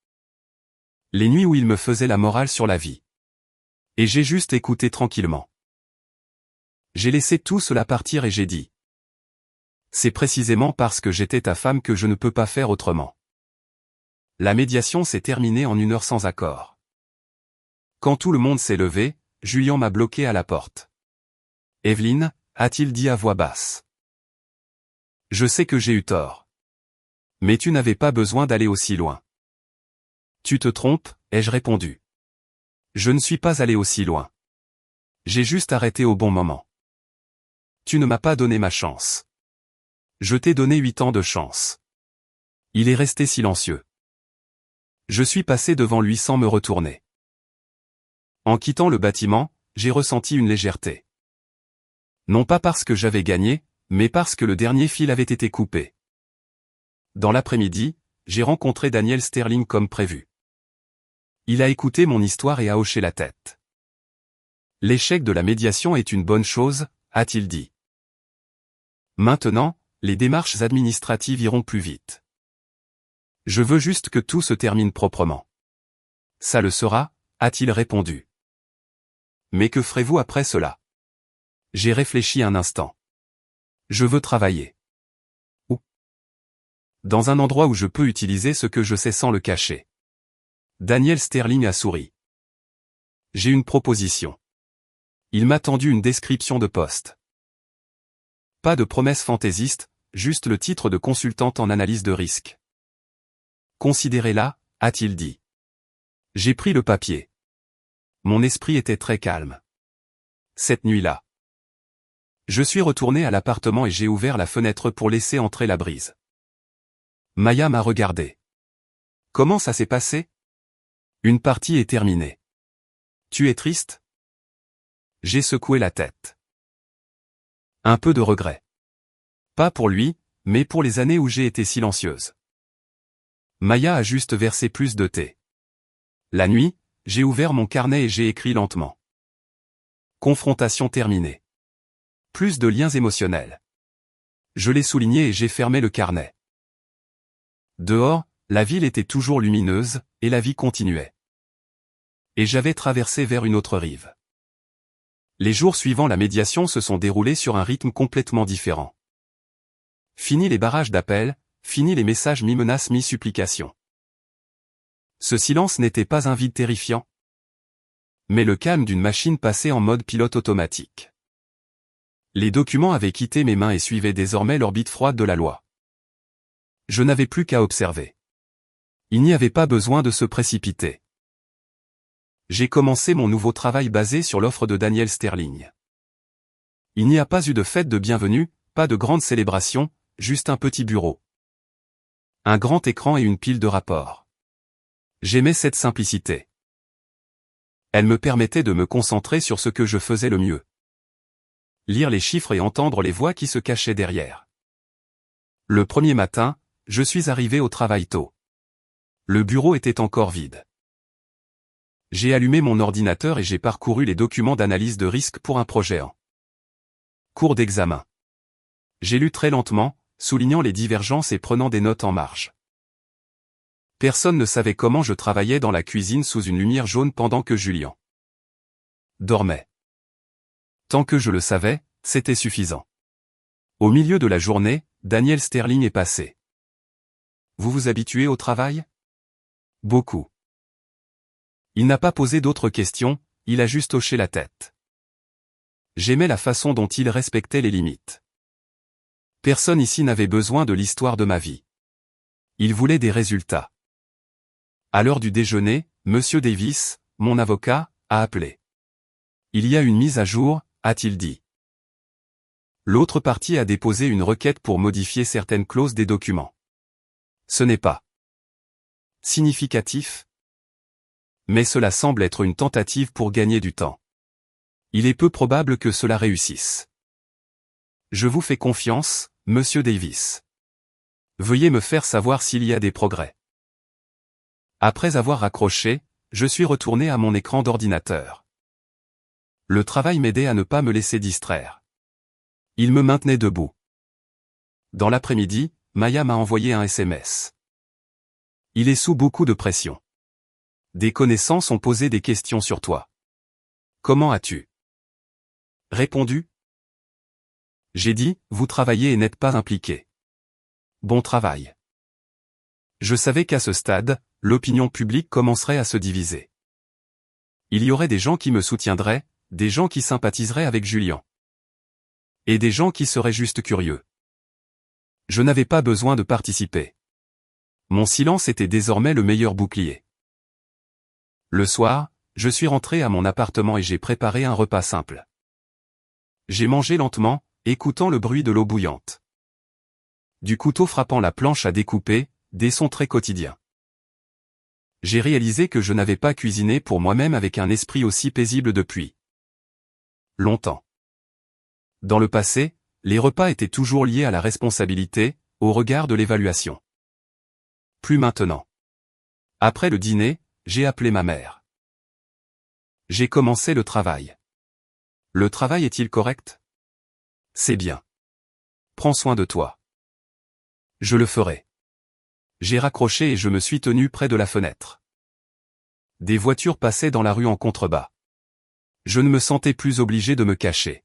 Les nuits où il me faisait la morale sur la vie. Et j'ai juste écouté tranquillement. J'ai laissé tout cela partir et j'ai dit. C'est précisément parce que j'étais ta femme que je ne peux pas faire autrement. La médiation s'est terminée en 1 heure sans accord. Quand tout le monde s'est levé, Julien m'a bloqué à la porte. Evelyne, a-t-il dit à voix basse. Je sais que j'ai eu tort. Mais tu n'avais pas besoin d'aller aussi loin. Tu te trompes, ai-je répondu. Je ne suis pas allé aussi loin. J'ai juste arrêté au bon moment. Tu ne m'as pas donné ma chance. Je t'ai donné 8 ans de chance. Il est resté silencieux. Je suis passé devant lui sans me retourner. En quittant le bâtiment, j'ai ressenti une légèreté. Non pas parce que j'avais gagné, mais parce que le dernier fil avait été coupé. Dans l'après-midi, j'ai rencontré Daniel Sterling comme prévu. Il a écouté mon histoire et a hoché la tête. L'échec de la médiation est une bonne chose, a-t-il dit. Maintenant, les démarches administratives iront plus vite. Je veux juste que tout se termine proprement. Ça le sera, a-t-il répondu. Mais que ferez-vous après cela? J'ai réfléchi un instant. Je veux travailler. Où? Dans un endroit où je peux utiliser ce que je sais sans le cacher. Daniel Sterling a souri. J'ai une proposition. Il m'a tendu une description de poste. Pas de promesse fantaisiste, juste le titre de consultante en analyse de risque. Considérez-la, a-t-il dit. J'ai pris le papier. Mon esprit était très calme. Cette nuit-là. Je suis retourné à l'appartement et j'ai ouvert la fenêtre pour laisser entrer la brise. Maya m'a regardé. Comment ça s'est passé? Une partie est terminée. Tu es triste? J'ai secoué la tête. Un peu de regret. Pas pour lui, mais pour les années où j'ai été silencieuse. Maya a juste versé plus de thé. La nuit, j'ai ouvert mon carnet et j'ai écrit lentement. Confrontation terminée. Plus de liens émotionnels. Je l'ai souligné et j'ai fermé le carnet. Dehors, la ville était toujours lumineuse, et la vie continuait. Et j'avais traversé vers une autre rive. Les jours suivant la médiation se sont déroulés sur un rythme complètement différent. Fini les barrages d'appels, fini les messages mi-menaces mi-supplications. Ce silence n'était pas un vide terrifiant, mais le calme d'une machine passée en mode pilote automatique. Les documents avaient quitté mes mains et suivaient désormais l'orbite froide de la loi. Je n'avais plus qu'à observer. Il n'y avait pas besoin de se précipiter. J'ai commencé mon nouveau travail basé sur l'offre de Daniel Sterling. Il n'y a pas eu de fête de bienvenue, pas de grande célébration, juste un petit bureau. Un grand écran et une pile de rapports. J'aimais cette simplicité. Elle me permettait de me concentrer sur ce que je faisais le mieux. Lire les chiffres et entendre les voix qui se cachaient derrière. Le premier matin, je suis arrivé au travail tôt. Le bureau était encore vide. J'ai allumé mon ordinateur et j'ai parcouru les documents d'analyse de risque pour un projet en cours d'examen. J'ai lu très lentement, soulignant les divergences et prenant des notes en marge. Personne ne savait comment je travaillais dans la cuisine sous une lumière jaune pendant que Julien dormait. Tant que je le savais, c'était suffisant. Au milieu de la journée, Daniel Sterling est passé. Vous vous habituez au travail? Beaucoup. Il n'a pas posé d'autres questions, il a juste hoché la tête. J'aimais la façon dont il respectait les limites. Personne ici n'avait besoin de l'histoire de ma vie. Il voulait des résultats. À l'heure du déjeuner, Monsieur Davis, mon avocat, a appelé. Il y a une mise à jour, a-t-il dit. L'autre partie a déposé une requête pour modifier certaines clauses des documents. Ce n'est pas significatif, mais cela semble être une tentative pour gagner du temps. Il est peu probable que cela réussisse. Je vous fais confiance, Monsieur Davis. Veuillez me faire savoir s'il y a des progrès. Après avoir raccroché, je suis retourné à mon écran d'ordinateur. Le travail m'aidait à ne pas me laisser distraire. Il me maintenait debout. Dans l'après-midi, Maya m'a envoyé un SMS. Il est sous beaucoup de pression. Des connaissances ont posé des questions sur toi. Comment as-tu répondu? J'ai dit, vous travaillez et n'êtes pas impliqué. Bon travail. Je savais qu'à ce stade, l'opinion publique commencerait à se diviser. Il y aurait des gens qui me soutiendraient, des gens qui sympathiseraient avec Julian. Et des gens qui seraient juste curieux. Je n'avais pas besoin de participer. Mon silence était désormais le meilleur bouclier. Le soir, je suis rentré à mon appartement et j'ai préparé un repas simple. J'ai mangé lentement, écoutant le bruit de l'eau bouillante. Du couteau frappant la planche à découper, des sons très quotidiens. J'ai réalisé que je n'avais pas cuisiné pour moi-même avec un esprit aussi paisible depuis longtemps. Dans le passé, les repas étaient toujours liés à la responsabilité, au regard de l'évaluation. Plus maintenant. Après le dîner, j'ai appelé ma mère. J'ai commencé le travail. Le travail est-il correct? C'est bien. Prends soin de toi. Je le ferai. J'ai raccroché et je me suis tenu près de la fenêtre. Des voitures passaient dans la rue en contrebas. Je ne me sentais plus obligé de me cacher.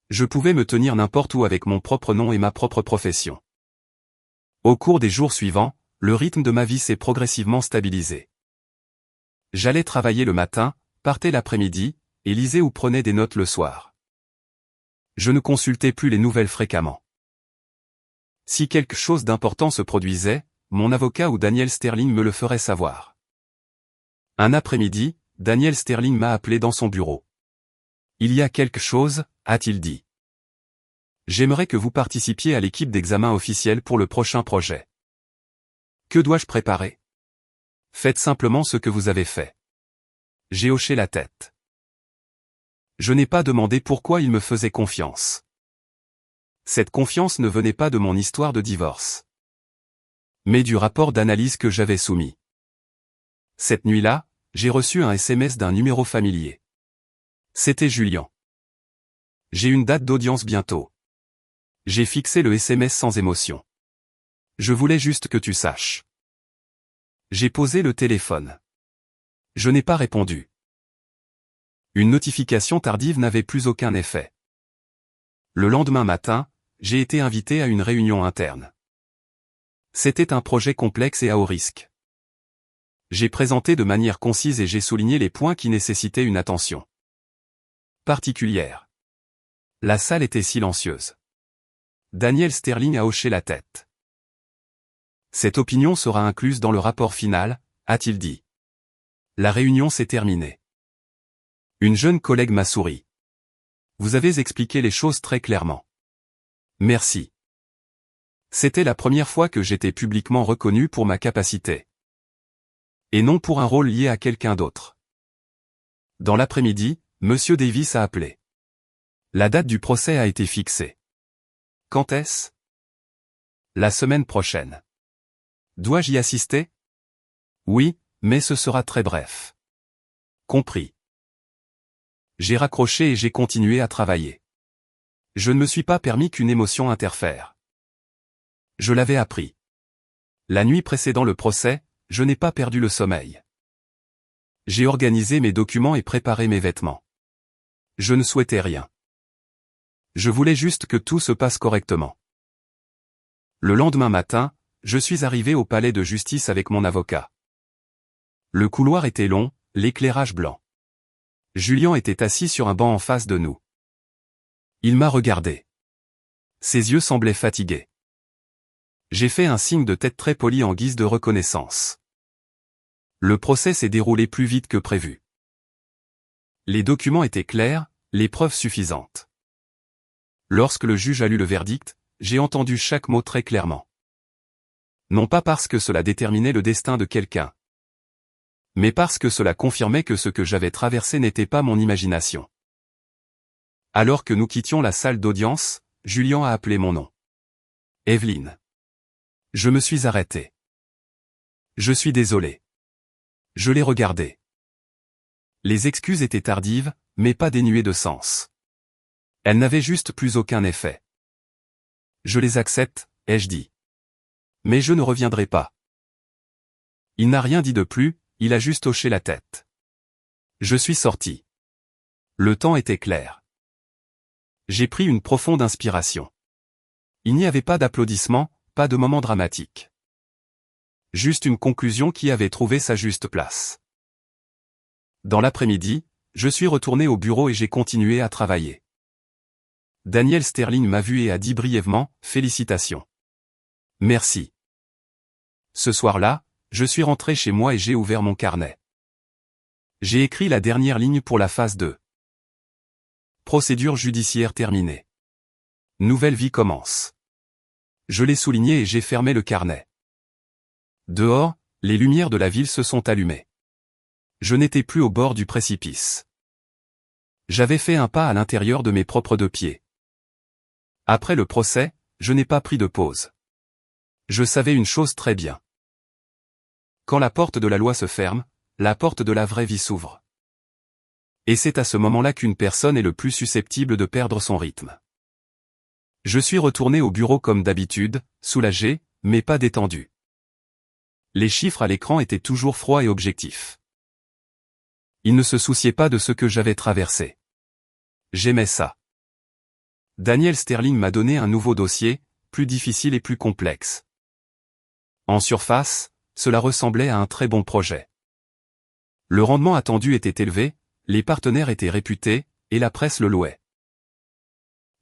Je pouvais me tenir n'importe où avec mon propre nom et ma propre profession. Au cours des jours suivants, le rythme de ma vie s'est progressivement stabilisé. J'allais travailler le matin, partais l'après-midi, et lisais ou prenais des notes le soir. Je ne consultais plus les nouvelles fréquemment. Si quelque chose d'important se produisait, mon avocat ou Daniel Sterling me le ferait savoir. Un après-midi, Daniel Sterling m'a appelé dans son bureau. Il y a quelque chose, a-t-il dit. J'aimerais que vous participiez à l'équipe d'examen officielle pour le prochain projet. Que dois-je préparer? Faites simplement ce que vous avez fait. J'ai hoché la tête. Je n'ai pas demandé pourquoi il me faisait confiance. Cette confiance ne venait pas de mon histoire de divorce, mais du rapport d'analyse que j'avais soumis. Cette nuit-là, j'ai reçu un SMS d'un numéro familier. C'était Julian. J'ai une date d'audience bientôt. J'ai fixé le SMS sans émotion. Je voulais juste que tu saches. J'ai posé le téléphone. Je n'ai pas répondu. Une notification tardive n'avait plus aucun effet. Le lendemain matin, j'ai été invité à une réunion interne. C'était un projet complexe et à haut risque. J'ai présenté de manière concise et j'ai souligné les points qui nécessitaient une attention particulière. La salle était silencieuse. Daniel Sterling a hoché la tête. Cette opinion sera incluse dans le rapport final, a-t-il dit. La réunion s'est terminée. Une jeune collègue m'a souri. Vous avez expliqué les choses très clairement. Merci. C'était la première fois que j'étais publiquement reconnu pour ma capacité. Et non pour un rôle lié à quelqu'un d'autre. Dans l'après-midi, Monsieur Davis a appelé. La date du procès a été fixée. Quand est-ce? La semaine prochaine. Dois-je y assister? Oui, mais ce sera très bref. Compris. J'ai raccroché et j'ai continué à travailler. Je ne me suis pas permis qu'une émotion interfère. Je l'avais appris. La nuit précédant le procès, je n'ai pas perdu le sommeil. J'ai organisé mes documents et préparé mes vêtements. Je ne souhaitais rien. Je voulais juste que tout se passe correctement. Le lendemain matin, je suis arrivé au palais de justice avec mon avocat. Le couloir était long, l'éclairage blanc. Julian était assis sur un banc en face de nous. Il m'a regardé. Ses yeux semblaient fatigués. J'ai fait un signe de tête très poli en guise de reconnaissance. Le procès s'est déroulé plus vite que prévu. Les documents étaient clairs, les preuves suffisantes. Lorsque le juge a lu le verdict, j'ai entendu chaque mot très clairement. Non pas parce que cela déterminait le destin de quelqu'un, mais parce que cela confirmait que ce que j'avais traversé n'était pas mon imagination. Alors que nous quittions la salle d'audience, Julian a appelé mon nom. Evelyne. Je me suis arrêté. Je suis désolé. Je l'ai regardé. Les excuses étaient tardives, mais pas dénuées de sens. Elles n'avaient juste plus aucun effet. Je les accepte, ai-je dit. Mais je ne reviendrai pas. Il n'a rien dit de plus, il a juste hoché la tête. Je suis sorti. Le temps était clair. J'ai pris une profonde inspiration. Il n'y avait pas d'applaudissements, pas de moment dramatique. Juste une conclusion qui avait trouvé sa juste place. Dans l'après-midi, je suis retourné au bureau et j'ai continué à travailler. Daniel Sterling m'a vu et a dit brièvement « Félicitations. Merci ». Ce soir-là, je suis rentré chez moi et j'ai ouvert mon carnet. J'ai écrit la dernière ligne pour la phase 2. Procédure judiciaire terminée. Nouvelle vie commence. Je l'ai souligné et j'ai fermé le carnet. Dehors, les lumières de la ville se sont allumées. Je n'étais plus au bord du précipice. J'avais fait un pas à l'intérieur de mes propres 2 pieds. Après le procès, je n'ai pas pris de pause. Je savais une chose très bien. Quand la porte de la loi se ferme, la porte de la vraie vie s'ouvre. Et c'est à ce moment-là qu'une personne est le plus susceptible de perdre son rythme. Je suis retourné au bureau comme d'habitude, soulagé, mais pas détendu. Les chiffres à l'écran étaient toujours froids et objectifs. Ils ne se souciaient pas de ce que j'avais traversé. J'aimais ça. Daniel Sterling m'a donné un nouveau dossier, plus difficile et plus complexe. En surface, cela ressemblait à un très bon projet. Le rendement attendu était élevé, les partenaires étaient réputés, et la presse le louait.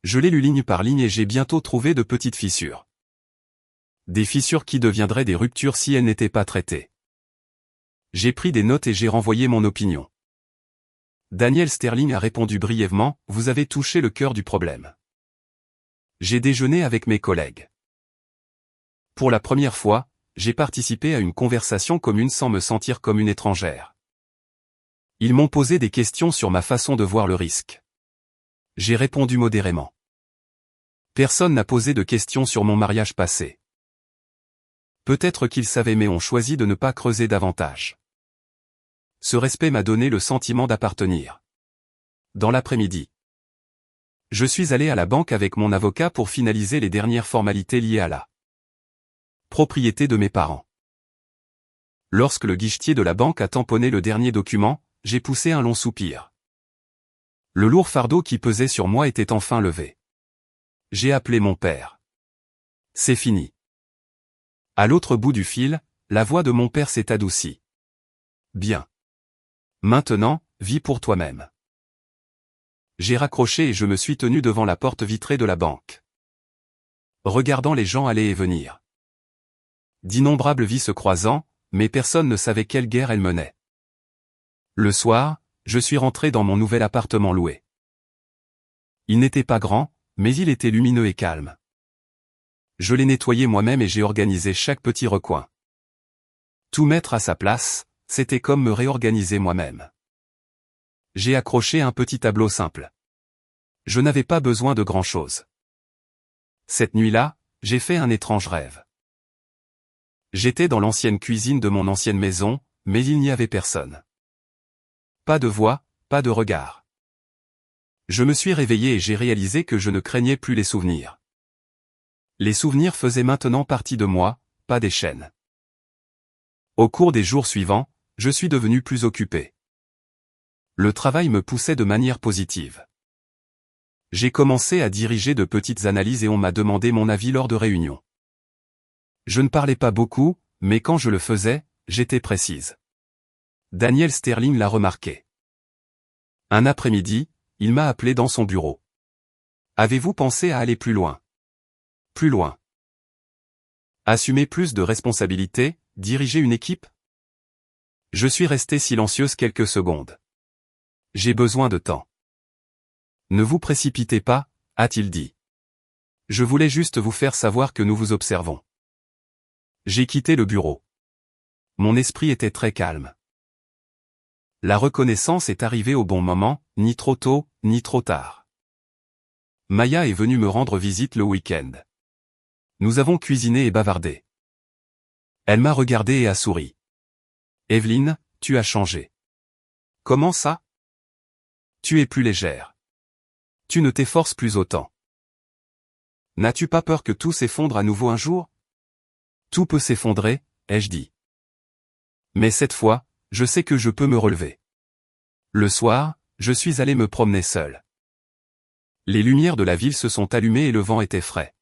Je l'ai lu ligne par ligne et j'ai bientôt trouvé de petites fissures. Des fissures qui deviendraient des ruptures si elles n'étaient pas traitées. J'ai pris des notes et j'ai renvoyé mon opinion. Daniel Sterling a répondu brièvement, « Vous avez touché le cœur du problème. » J'ai déjeuné avec mes collègues. Pour la première fois, j'ai participé à une conversation commune sans me sentir comme une étrangère. Ils m'ont posé des questions sur ma façon de voir le risque. J'ai répondu modérément. Personne n'a posé de questions sur mon mariage passé. Peut-être qu'ils savaient mais ont choisi de ne pas creuser davantage. Ce respect m'a donné le sentiment d'appartenir. Dans l'après-midi, je suis allé à la banque avec mon avocat pour finaliser les dernières formalités liées à la propriété de mes parents. Lorsque le guichetier de la banque a tamponné le dernier document, j'ai poussé un long soupir. Le lourd fardeau qui pesait sur moi était enfin levé. J'ai appelé mon père. C'est fini. À l'autre bout du fil, la voix de mon père s'est adoucie. Bien. Maintenant, vis pour toi-même. J'ai raccroché et je me suis tenu devant la porte vitrée de la banque. Regardant les gens aller et venir. D'innombrables vies se croisant, mais personne ne savait quelle guerre elles menaient. Le soir, je suis rentré dans mon nouvel appartement loué. Il n'était pas grand, mais il était lumineux et calme. Je l'ai nettoyé moi-même et j'ai organisé chaque petit recoin. Tout mettre à sa place, c'était comme me réorganiser moi-même. J'ai accroché un petit tableau simple. Je n'avais pas besoin de grand-chose. Cette nuit-là, j'ai fait un étrange rêve. J'étais dans l'ancienne cuisine de mon ancienne maison, mais il n'y avait personne. Pas de voix, pas de regard. Je me suis réveillé et j'ai réalisé que je ne craignais plus les souvenirs. Les souvenirs faisaient maintenant partie de moi, pas des chaînes. Au cours des jours suivants, je suis devenu plus occupé. Le travail me poussait de manière positive. J'ai commencé à diriger de petites analyses et on m'a demandé mon avis lors de réunions. Je ne parlais pas beaucoup, mais quand je le faisais, j'étais précise. Daniel Sterling l'a remarqué. Un après-midi, il m'a appelé dans son bureau. Avez-vous pensé à aller plus loin? Plus loin. Assumer plus de responsabilités, diriger une équipe? Je suis resté silencieuse quelques secondes. J'ai besoin de temps. Ne vous précipitez pas, a-t-il dit. Je voulais juste vous faire savoir que nous vous observons. J'ai quitté le bureau. Mon esprit était très calme. La reconnaissance est arrivée au bon moment, ni trop tôt, ni trop tard. Maya est venue me rendre visite le week-end. Nous avons cuisiné et bavardé. Elle m'a regardé et a souri. Evelyne, tu as changé. Comment ça? Tu es plus légère. Tu ne t'efforces plus autant. N'as-tu pas peur que tout s'effondre à nouveau un jour? Tout peut s'effondrer, ai-je dit. Mais cette fois, je sais que je peux me relever. Le soir, je suis allé me promener seul. Les lumières de la ville se sont allumées et le vent était frais.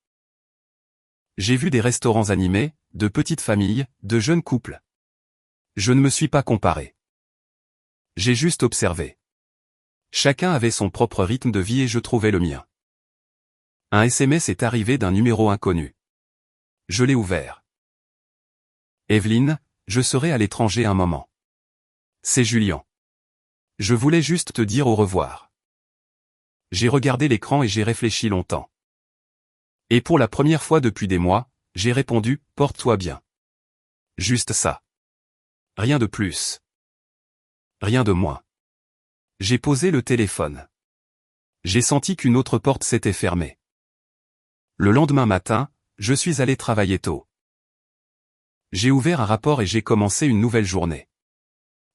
J'ai vu des restaurants animés, de petites familles, de jeunes couples. Je ne me suis pas comparé. J'ai juste observé. Chacun avait son propre rythme de vie et je trouvais le mien. Un SMS est arrivé d'un numéro inconnu. Je l'ai ouvert. Evelyne, je serai à l'étranger un moment. C'est Julien. Je voulais juste te dire au revoir. J'ai regardé l'écran et j'ai réfléchi longtemps. Et pour la première fois depuis des mois, j'ai répondu, porte-toi bien. Juste ça. Rien de plus. Rien de moins. J'ai posé le téléphone. J'ai senti qu'une autre porte s'était fermée. Le lendemain matin, je suis allé travailler tôt. J'ai ouvert un rapport et j'ai commencé une nouvelle journée.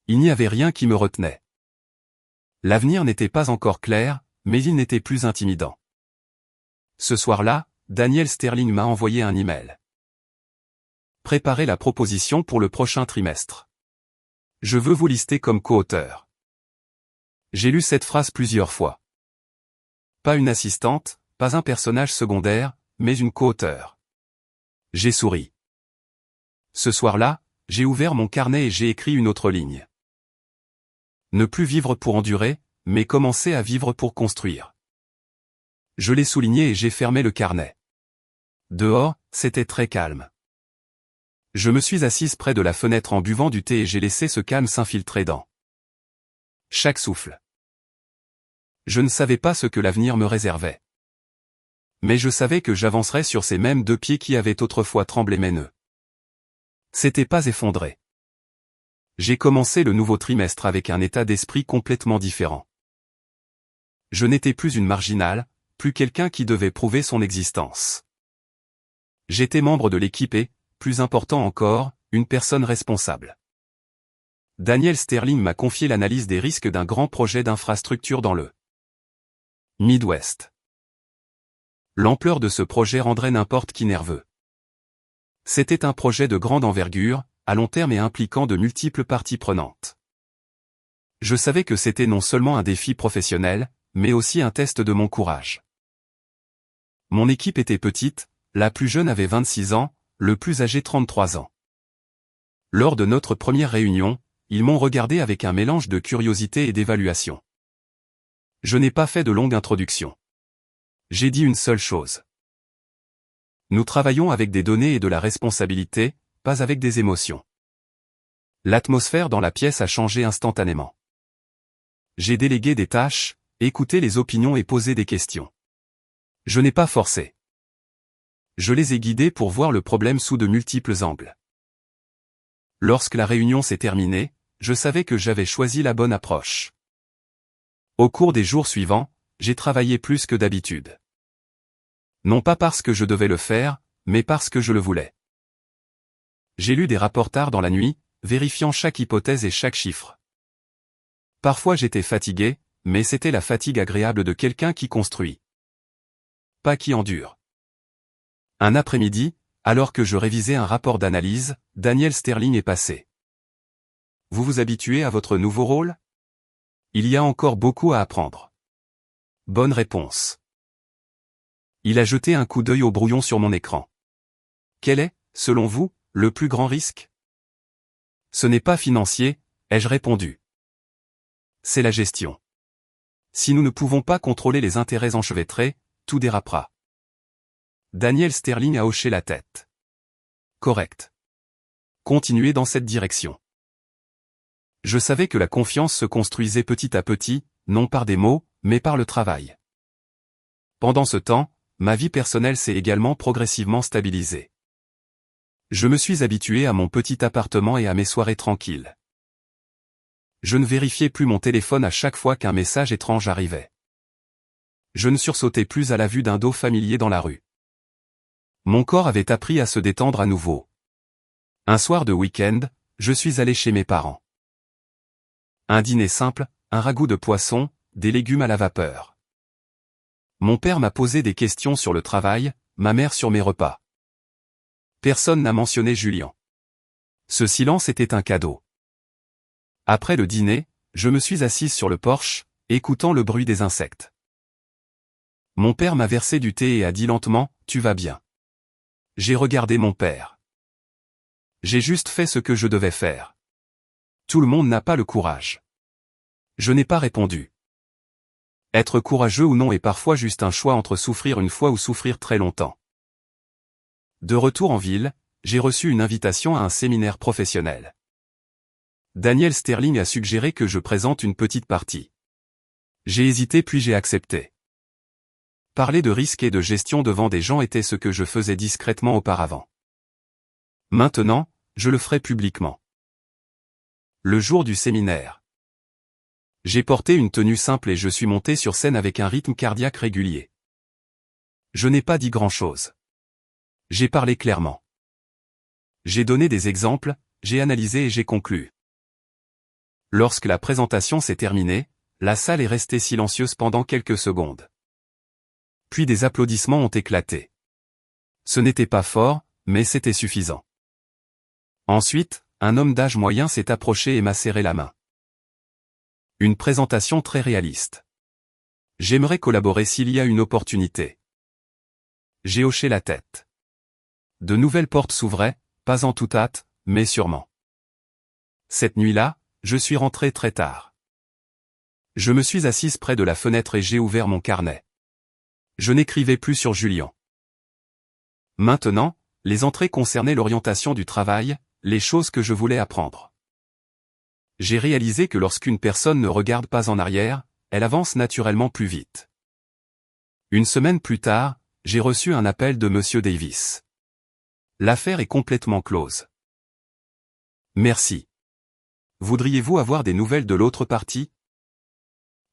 Il n'y avait rien qui me retenait. L'avenir n'était pas encore clair, mais il n'était plus intimidant. Ce soir-là, Daniel Sterling m'a envoyé un email. Préparez la proposition pour le prochain trimestre. Je veux vous lister comme co-auteur. J'ai lu cette phrase plusieurs fois. Pas une assistante, pas un personnage secondaire, mais une co-auteur. J'ai souri. Ce soir-là, j'ai ouvert mon carnet et j'ai écrit une autre ligne. Ne plus vivre pour endurer, mais commencer à vivre pour construire. Je l'ai souligné et j'ai fermé le carnet. Dehors, c'était très calme. Je me suis assise près de la fenêtre en buvant du thé et j'ai laissé ce calme s'infiltrer dans chaque souffle. Je ne savais pas ce que l'avenir me réservait. Mais je savais que j'avancerais sur ces mêmes deux pieds qui avaient autrefois tremblé mes nœuds. C'était pas effondré. J'ai commencé le nouveau trimestre avec un état d'esprit complètement différent. Je n'étais plus une marginale, plus quelqu'un qui devait prouver son existence. J'étais membre de l'équipe et, plus important encore, une personne responsable. Daniel Sterling m'a confié l'analyse des risques d'un grand projet d'infrastructure dans le Midwest. L'ampleur de ce projet rendrait n'importe qui nerveux. C'était un projet de grande envergure, à long terme et impliquant de multiples parties prenantes. Je savais que c'était non seulement un défi professionnel, mais aussi un test de mon courage. Mon équipe était petite, la plus jeune avait 26 ans, le plus âgé 33 ans. Lors de notre première réunion, ils m'ont regardé avec un mélange de curiosité et d'évaluation. Je n'ai pas fait de longue introduction. J'ai dit une seule chose. Nous travaillons avec des données et de la responsabilité, pas avec des émotions. L'atmosphère dans la pièce a changé instantanément. J'ai délégué des tâches, écouté les opinions et posé des questions. Je n'ai pas forcé. Je les ai guidés pour voir le problème sous de multiples angles. Lorsque la réunion s'est terminée, je savais que j'avais choisi la bonne approche. Au cours des jours suivants, j'ai travaillé plus que d'habitude. Non pas parce que je devais le faire, mais parce que je le voulais. J'ai lu des rapports tard dans la nuit, vérifiant chaque hypothèse et chaque chiffre. Parfois j'étais fatigué, mais c'était la fatigue agréable de quelqu'un qui construit. Pas qui endure. Un après-midi, alors que je révisais un rapport d'analyse, Daniel Sterling est passé. Vous vous habituez à votre nouveau rôle? Il y a encore beaucoup à apprendre. Bonne réponse. Il a jeté un coup d'œil au brouillon sur mon écran. Quel est, selon vous, le plus grand risque? Ce n'est pas financier, ai-je répondu. C'est la gestion. Si nous ne pouvons pas contrôler les intérêts enchevêtrés, tout dérapera. Daniel Sterling a hoché la tête. Correct. Continuez dans cette direction. Je savais que la confiance se construisait petit à petit, non par des mots, mais par le travail. Pendant ce temps, ma vie personnelle s'est également progressivement stabilisée. Je me suis habitué à mon petit appartement et à mes soirées tranquilles. Je ne vérifiais plus mon téléphone à chaque fois qu'un message étrange arrivait. Je ne sursautais plus à la vue d'un dos familier dans la rue. Mon corps avait appris à se détendre à nouveau. Un soir de week-end, je suis allé chez mes parents. Un dîner simple, un ragoût de poisson, des légumes à la vapeur. Mon père m'a posé des questions sur le travail, ma mère sur mes repas. Personne n'a mentionné Julien. Ce silence était un cadeau. Après le dîner, je me suis assise sur le porche, écoutant le bruit des insectes. Mon père m'a versé du thé et a dit lentement, « Tu vas bien ?» J'ai regardé mon père. J'ai juste fait ce que je devais faire. Tout le monde n'a pas le courage. Je n'ai pas répondu. Être courageux ou non est parfois juste un choix entre souffrir une fois ou souffrir très longtemps. De retour en ville, j'ai reçu une invitation à un séminaire professionnel. Daniel Sterling a suggéré que je présente une petite partie. J'ai hésité puis j'ai accepté. Parler de risque et de gestion devant des gens était ce que je faisais discrètement auparavant. Maintenant, je le ferai publiquement. Le jour du séminaire. J'ai porté une tenue simple et je suis monté sur scène avec un rythme cardiaque régulier. Je n'ai pas dit grand-chose. J'ai parlé clairement. J'ai donné des exemples, j'ai analysé et j'ai conclu. Lorsque la présentation s'est terminée, la salle est restée silencieuse pendant quelques secondes. Puis des applaudissements ont éclaté. Ce n'était pas fort, mais c'était suffisant. Ensuite, un homme d'âge moyen s'est approché et m'a serré la main. Une présentation très réaliste. J'aimerais collaborer s'il y a une opportunité. J'ai hoché la tête. De nouvelles portes s'ouvraient, pas en toute hâte, mais sûrement. Cette nuit-là, je suis rentré très tard. Je me suis assise près de la fenêtre et j'ai ouvert mon carnet. Je n'écrivais plus sur Julien. Maintenant, les entrées concernaient l'orientation du travail, les choses que je voulais apprendre. J'ai réalisé que lorsqu'une personne ne regarde pas en arrière, elle avance naturellement plus vite. Une semaine plus tard, j'ai reçu un appel de Monsieur Davis. L'affaire est complètement close. Merci. Voudriez-vous avoir des nouvelles de l'autre partie?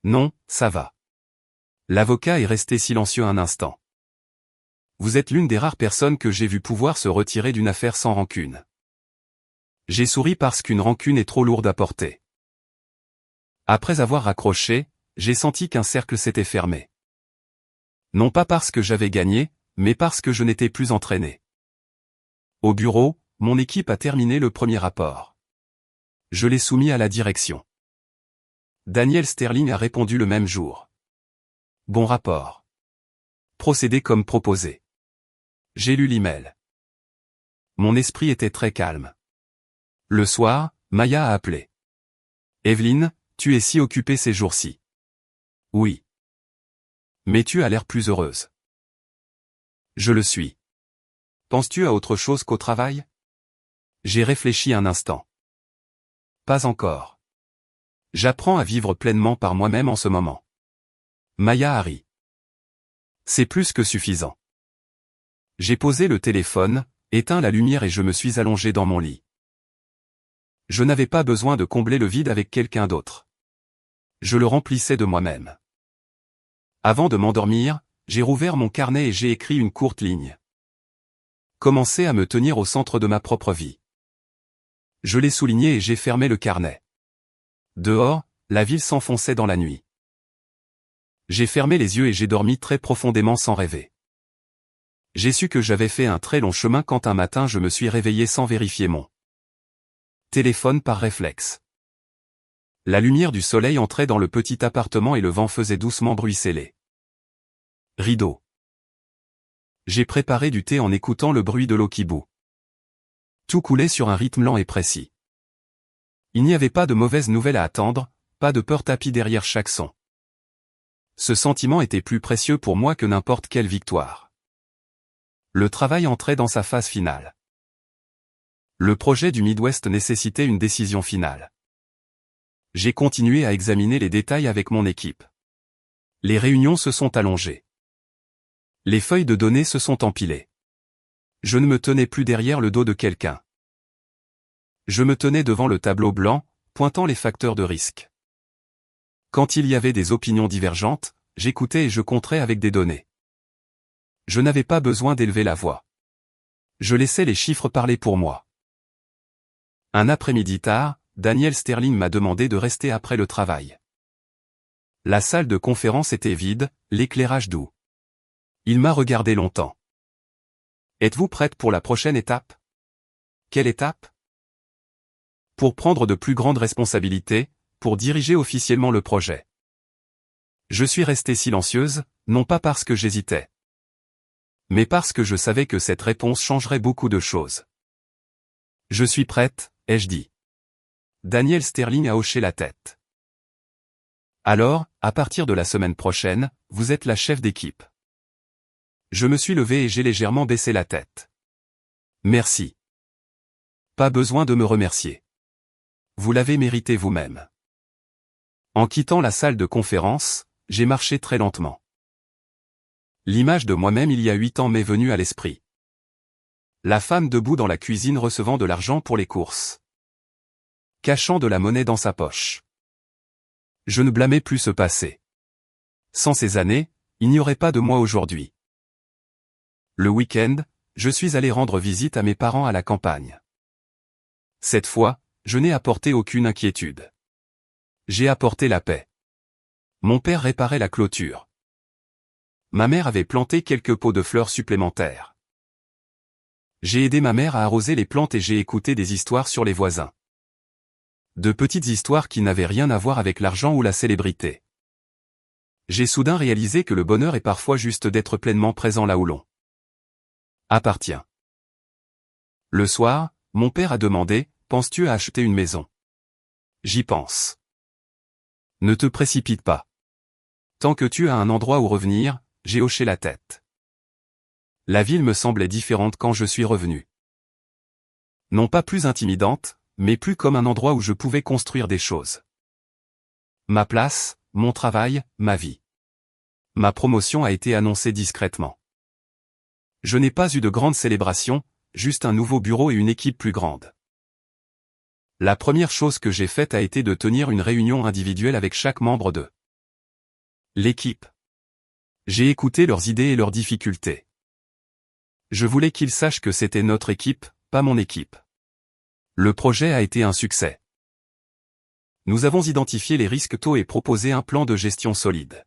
Non, ça va. L'avocat est resté silencieux un instant. Vous êtes l'une des rares personnes que j'ai vu pouvoir se retirer d'une affaire sans rancune. J'ai souri parce qu'une rancune est trop lourde à porter. Après avoir raccroché, j'ai senti qu'un cercle s'était fermé. Non pas parce que j'avais gagné, mais parce que je n'étais plus entraîné. Au bureau, mon équipe a terminé le premier rapport. Je l'ai soumis à la direction. Daniel Sterling a répondu le même jour. Bon rapport. Procédez comme proposé. J'ai lu l'email. Mon esprit était très calme. Le soir, Maya a appelé. Evelyne, tu es si occupée ces jours-ci. Oui. Mais tu as l'air plus heureuse. Je le suis. Penses-tu à autre chose qu'au travail? J'ai réfléchi un instant. Pas encore. J'apprends à vivre pleinement par moi-même en ce moment. Maya a ri. C'est plus que suffisant. J'ai posé le téléphone, éteint la lumière et je me suis allongé dans mon lit. Je n'avais pas besoin de combler le vide avec quelqu'un d'autre. Je le remplissais de moi-même. Avant de m'endormir, j'ai rouvert mon carnet et j'ai écrit une courte ligne. Commencer à me tenir au centre de ma propre vie. Je l'ai souligné et j'ai fermé le carnet. Dehors, la ville s'enfonçait dans la nuit. J'ai fermé les yeux et j'ai dormi très profondément sans rêver. J'ai su que j'avais fait un très long chemin quand un matin je me suis réveillé sans vérifier mon téléphone par réflexe. La lumière du soleil entrait dans le petit appartement et le vent faisait doucement bruisseler. Rideau. J'ai préparé du thé en écoutant le bruit de l'eau qui bout. Tout coulait sur un rythme lent et précis. Il n'y avait pas de mauvaises nouvelles à attendre, pas de peur tapis derrière chaque son. Ce sentiment était plus précieux pour moi que n'importe quelle victoire. Le travail entrait dans sa phase finale. Le projet du Midwest nécessitait une décision finale. J'ai continué à examiner les détails avec mon équipe. Les réunions se sont allongées. Les feuilles de données se sont empilées. Je ne me tenais plus derrière le dos de quelqu'un. Je me tenais devant le tableau blanc, pointant les facteurs de risque. Quand il y avait des opinions divergentes, j'écoutais et je contrais avec des données. Je n'avais pas besoin d'élever la voix. Je laissais les chiffres parler pour moi. Un après-midi tard, Daniel Sterling m'a demandé de rester après le travail. La salle de conférence était vide, l'éclairage doux. Il m'a regardé longtemps. Êtes-vous prête pour la prochaine étape? Quelle étape? Pour prendre de plus grandes responsabilités, pour diriger officiellement le projet. Je suis restée silencieuse, non pas parce que j'hésitais, mais parce que je savais que cette réponse changerait beaucoup de choses. Je suis prête, ai-je dit. Daniel Sterling a hoché la tête. Alors, à partir de la semaine prochaine, vous êtes la chef d'équipe. Je me suis levée et j'ai légèrement baissé la tête. Merci. Pas besoin de me remercier. Vous l'avez mérité vous-même. En quittant la salle de conférence, j'ai marché très lentement. L'image de moi-même il y a 8 ans m'est venue à l'esprit. La femme debout dans la cuisine recevant de l'argent pour les courses. Cachant de la monnaie dans sa poche. Je ne blâmais plus ce passé. Sans ces années, il n'y aurait pas de moi aujourd'hui. Le week-end, je suis allé rendre visite à mes parents à la campagne. Cette fois, je n'ai apporté aucune inquiétude. J'ai apporté la paix. Mon père réparait la clôture. Ma mère avait planté quelques pots de fleurs supplémentaires. J'ai aidé ma mère à arroser les plantes et j'ai écouté des histoires sur les voisins. De petites histoires qui n'avaient rien à voir avec l'argent ou la célébrité. J'ai soudain réalisé que le bonheur est parfois juste d'être pleinement présent là où l'on appartient. Le soir, mon père a demandé, « Penses-tu à acheter une maison ?» J'y pense. Ne te précipite pas. Tant que tu as un endroit où revenir, j'ai hoché la tête. La ville me semblait différente quand je suis revenu. Non pas plus intimidante, mais plus comme un endroit où je pouvais construire des choses. Ma place, mon travail, ma vie. Ma promotion a été annoncée discrètement. Je n'ai pas eu de grande célébration, juste un nouveau bureau et une équipe plus grande. La première chose que j'ai faite a été de tenir une réunion individuelle avec chaque membre de l'équipe. J'ai écouté leurs idées et leurs difficultés. Je voulais qu'ils sachent que c'était notre équipe, pas mon équipe. Le projet a été un succès. Nous avons identifié les risques tôt et proposé un plan de gestion solide.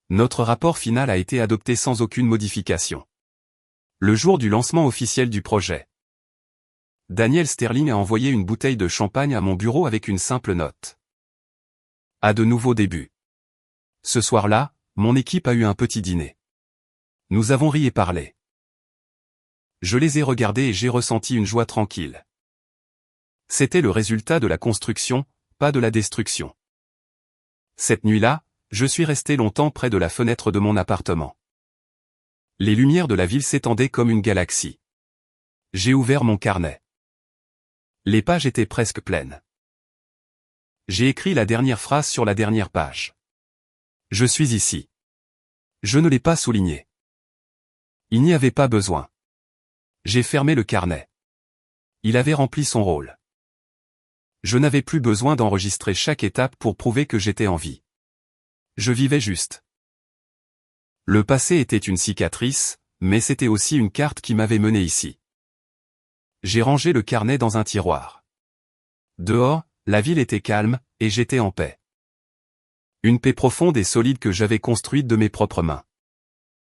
Notre rapport final a été adopté sans aucune modification. Le jour du lancement officiel du projet, Daniel Sterling a envoyé une bouteille de champagne à mon bureau avec une simple note. À de nouveaux débuts. Ce soir-là, mon équipe a eu un petit dîner. Nous avons ri et parlé. Je les ai regardés et j'ai ressenti une joie tranquille. C'était le résultat de la construction, pas de la destruction. Cette nuit-là, je suis resté longtemps près de la fenêtre de mon appartement. Les lumières de la ville s'étendaient comme une galaxie. J'ai ouvert mon carnet. Les pages étaient presque pleines. J'ai écrit la dernière phrase sur la dernière page. Je suis ici. Je ne l'ai pas souligné. Il n'y avait pas besoin. J'ai fermé le carnet. Il avait rempli son rôle. Je n'avais plus besoin d'enregistrer chaque étape pour prouver que j'étais en vie. Je vivais juste. Le passé était une cicatrice, mais c'était aussi une carte qui m'avait mené ici. J'ai rangé le carnet dans un tiroir. Dehors, la ville était calme, et j'étais en paix. Une paix profonde et solide que j'avais construite de mes propres mains.